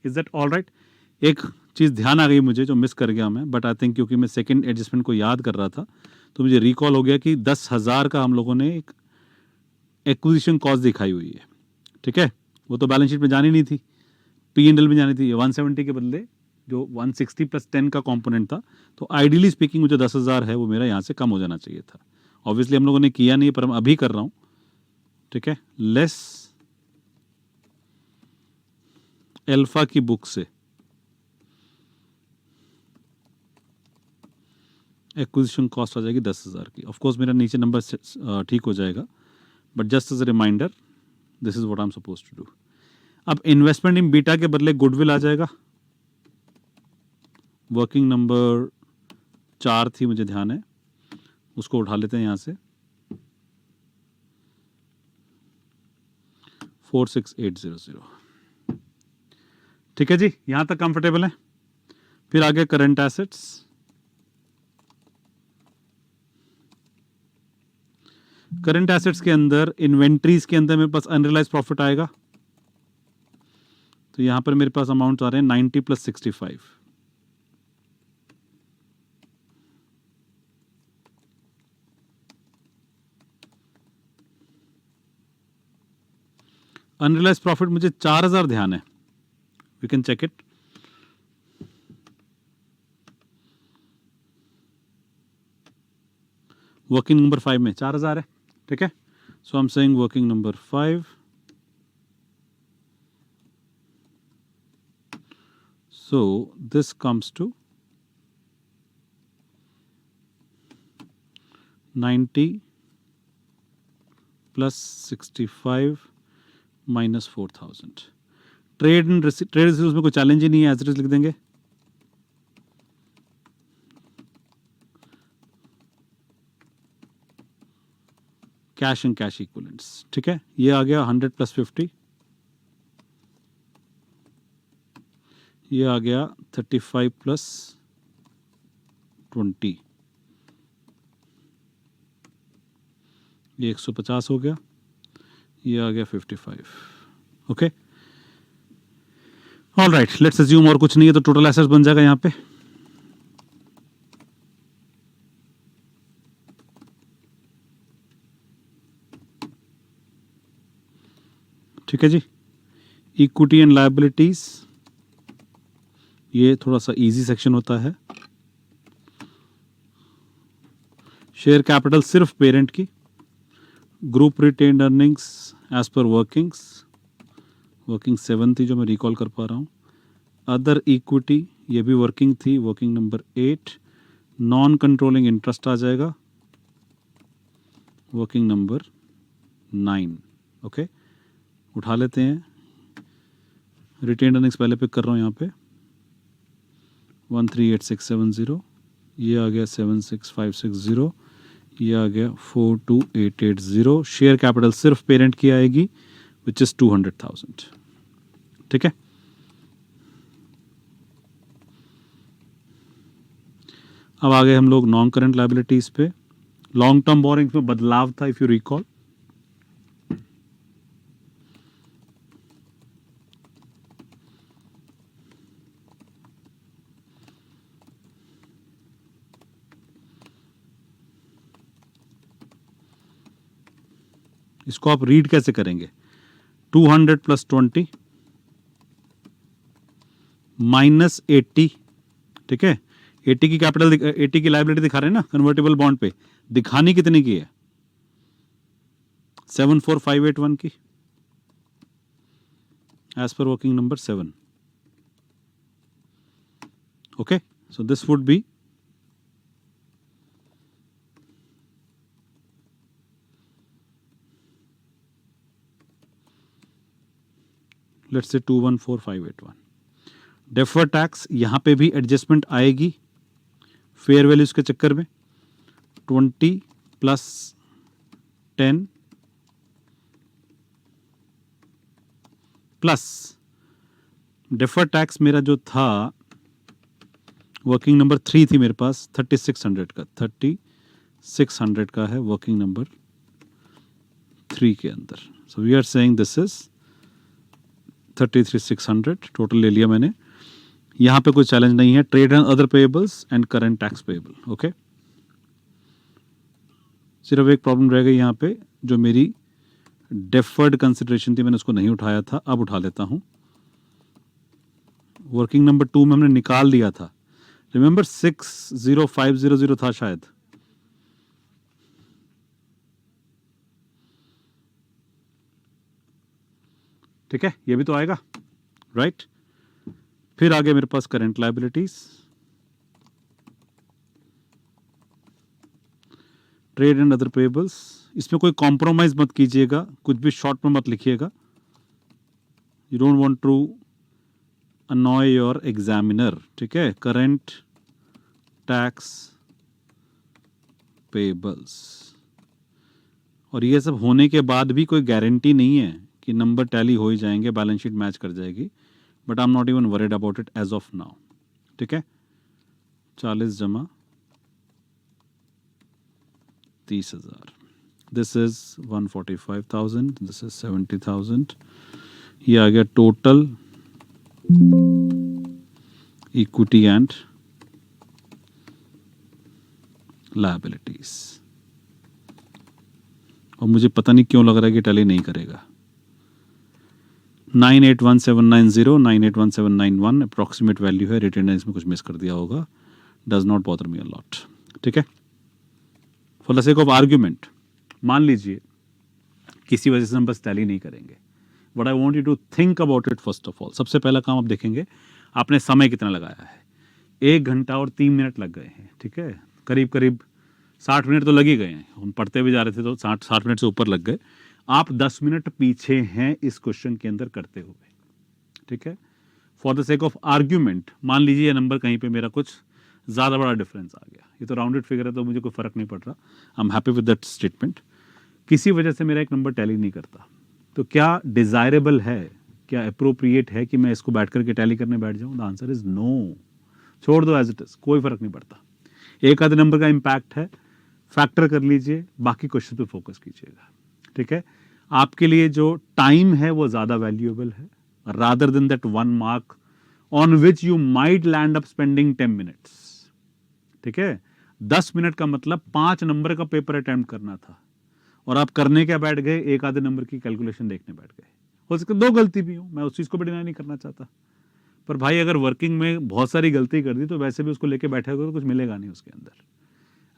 Is that all right? एक चीज़ ध्यान आ गई मुझे जो मिस कर गया मैं, बट आई थिंक क्योंकि मैं सेकंड एडजस्टमेंट को याद कर रहा था तो मुझे रिकॉल हो गया कि 10,000 का हम लोगों ने एक एक्विजिशन कॉस्ट दिखाई हुई है. ठीक है, वो तो बैलेंस शीट में जानी नहीं थी, P&L में जानी थी. 170 के बदले जो 160 प्लस 10 का कंपोनेंट था, तो आइडियली स्पीकिंग जो 10,000 है वो मेरा यहाँ से कम हो जाना चाहिए था. ऑब्वियसली हम लोगों ने किया नहीं, पर मैं अभी कर रहा हूँ. ठीक है, लेस अल्फा की बुक से एक्विजिशन कॉस्ट आ जाएगी 10,000 की. ऑफ कोर्स मेरा नीचे नंबर ठीक हो जाएगा, but just as a reminder this is what I am suppose to do. अब इन्वेस्टमेंट इन बीटा के बदले गुडविल आ जाएगा. वर्किंग नंबर 4 थी, मुझे ध्यान है, उसको उठा लेते हैं यहाँ से. 46800. ठीक है जी, यहां तक कंफर्टेबल है. फिर आगे करंट एसेट्स. करंट एसेट्स के अंदर इन्वेंट्रीज के अंदर मेरे पास अनरियलाइज प्रॉफिट आएगा, तो यहां पर मेरे पास अमाउंट आ रहे हैं 90 प्लस 65. अनरियलाइज प्रॉफिट मुझे 4,000 ध्यान है, we can check it. Working number 5 में 4,000 है. ठीक है, so I am saying working number 5. So this comes to 90 plus 65 minus 4,000. Trade and trade receives में कोई चैलेंज ही नहीं है, एज इट इज लिख देंगे. Cash and cash equivalents. ठीक है, ये आ गया 100 प्लस 50. ये आ गया 35 प्लस 20. ये 150 हो गया. ये आ गया 55. Okay, all right, let's assume और कुछ नहीं है तो टोटल एसेट्स बन जाएगा यहाँ पे. ठीक है जी, इक्विटी एंड लायबिलिटीज, ये थोड़ा सा इजी सेक्शन होता है. शेयर कैपिटल सिर्फ पेरेंट की. Group retained earnings as per workings, working 7 थी जो मैं रिकॉल कर पा रहा हूँ. अदर इक्विटी, ये भी वर्किंग थी, working number 8. Non controlling interest आ जाएगा, वर्किंग नंबर 9. ओके, उठा लेते हैं. रिटेन्ड अर्निंग्स पहले पिक कर रहा हूँ यहाँ पे, 138670. ये आ गया 76560. ये आ गया 42880. शेयर कैपिटल सिर्फ पेरेंट की आएगी विच इज 200,000. ठीक है, अब आ गए हम लोग नॉन करंट लायबिलिटीज पे. लॉन्ग टर्म बोरिंग्स में बदलाव था, इफ यू रिकॉल. इसको आप रीड कैसे करेंगे? 200 प्लस 20 माइनस 80. ठीक है, 80 की कैपिटल 80 की लायबिलिटी दिखा रहे हैं ना कन्वर्टेबल बॉन्ड पे, दिखानी कितनी की है? 74,581 की as per working number 7. Okay, so this would be let's say 214581. Defer tax यहाँ पे भी एडजस्टमेंट आएगी फेयर वैल्यूज के चक्कर में 20 प्लस 10 प्लस डेफर टैक्स मेरा जो था वर्किंग नंबर 3 थी मेरे पास 3600 का 3600 का है वर्किंग नंबर 3 के अंदर. So we are saying this is 33,600 total ले लिया मैंने. यहाँ पे कोई चैलेंज नहीं है. Trade and other payables and current tax payable. Okay, सिर्फ एक प्रॉब्लम रह गई यहाँ पे जो मेरी डेफर्ड कंसिडरेशन थी, मैंने उसको नहीं उठाया था, अब उठा लेता हूँ. वर्किंग नंबर 2 में हमने निकाल दिया था. रिमेंबर 60500 था शायद. ठीक है, ये भी तो आएगा राइट. फिर आगे मेरे पास current liabilities, trade and other payables. इसमें कोई कॉम्प्रोमाइज मत कीजिएगा, कुछ भी शॉर्ट में मत लिखिएगा. You don't want to annoy your examiner. ठीक है, करंट टैक्स पेएबल्स. और ये सब होने के बाद भी कोई गारंटी नहीं है कि नंबर टैली हो ही जाएंगे, बैलेंस शीट मैच कर जाएगी. But I am not even worried about it as of now. ठीक है, 40 जमा 30,000. This is 145,000. This is 70,000. ये आ गया टोटल इक्विटी एंड लायबिलिटीज. और मुझे पता नहीं क्यों लग रहा है कि टैली नहीं करेगा. 981790 981791 अप्रॉक्सीमेट वैल्यू है. रिटेन इसमें कुछ मिस कर दिया होगा. Does not bother me a lot. ठीक है, for the sake of argument मान लीजिए किसी वजह से हम बस टैली नहीं करेंगे. But I want you to think about it first of all. सबसे पहला काम आप देखेंगे आपने समय कितना लगाया है. 1 घंटा और 3 मिनट लग गए हैं. ठीक है, करीब करीब 60 मिनट तो लग ही गए हैं. हम पढ़ते भी जा रहे थे तो 60 मिनट से ऊपर लग गए. आप 10 मिनट पीछे हैं इस क्वेश्चन के अंदर करते हुए. ठीक है, for the sake of argument मान लीजिए ये नंबर कहीं पे मेरा कुछ ज़्यादा बड़ा डिफरेंस आ गया. ये तो राउंडेड फिगर है तो मुझे कोई फ़र्क नहीं पड़ रहा. I am happy with that statement. किसी वजह से मेरा एक नंबर टैली नहीं करता तो क्या डिज़ायरेबल है, क्या अप्रोप्रिएट है कि मैं इसको बैठ करके टैली करने बैठ जाऊँ? The answer is no. छोड़ दो एज इट इज़, कोई फ़र्क नहीं पड़ता. एक आधे नंबर का इम्पैक्ट है, फैक्टर कर लीजिए, बाकी क्वेश्चन पे फोकस कीजिएगा. ठीक है, आपके लिए जो टाइम है वो ज़्यादा वैल्यूएबल है rather than that 1 mark on which you might land up spending 10 minutes. ठीक है, 10 मिनट का मतलब 5 नंबर का पेपर अटेम्प्ट करना था और आप करने क्या बैठ गए, एक आधे नंबर की कैलकुलेशन देखने बैठ गए. हो सकता है 2 गलती भी हो, मैं उस चीज़ को भी डिनाई नहीं करना चाहता. पर भाई अगर वर्किंग में बहुत सारी गलती कर दी तो वैसे भी उसको लेके बैठे हो तो कुछ मिलेगा नहीं उसके अंदर.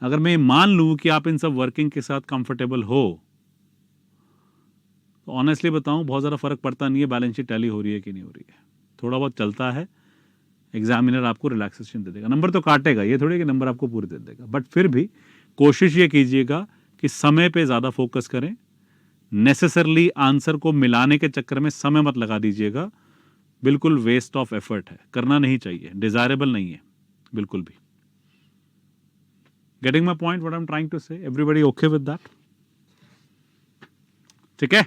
अगर मैं मान लूँ कि आप इन सब वर्किंग के साथ कंफर्टेबल हो तो ऑनेस्टली बताऊं बहुत ज़्यादा फर्क पड़ता नहीं है बैलेंस शीट टैली हो रही है कि नहीं हो रही है. थोड़ा बहुत चलता है, एग्जामिनर आपको रिलैक्सेशन दे देगा. नंबर तो काटेगा, ये थोड़ी कि नंबर आपको पूरे दे देगा. बट फिर भी कोशिश ये कीजिएगा कि समय पे ज़्यादा फोकस करें. नेसेसरली आंसर को मिलाने के चक्कर में समय मत लगा दीजिएगा. बिल्कुल वेस्ट ऑफ एफर्ट है, करना नहीं चाहिए, डिजायरेबल नहीं है बिल्कुल भी. Getting my point what I am trying to say? Everybody okay with that? ठीक है.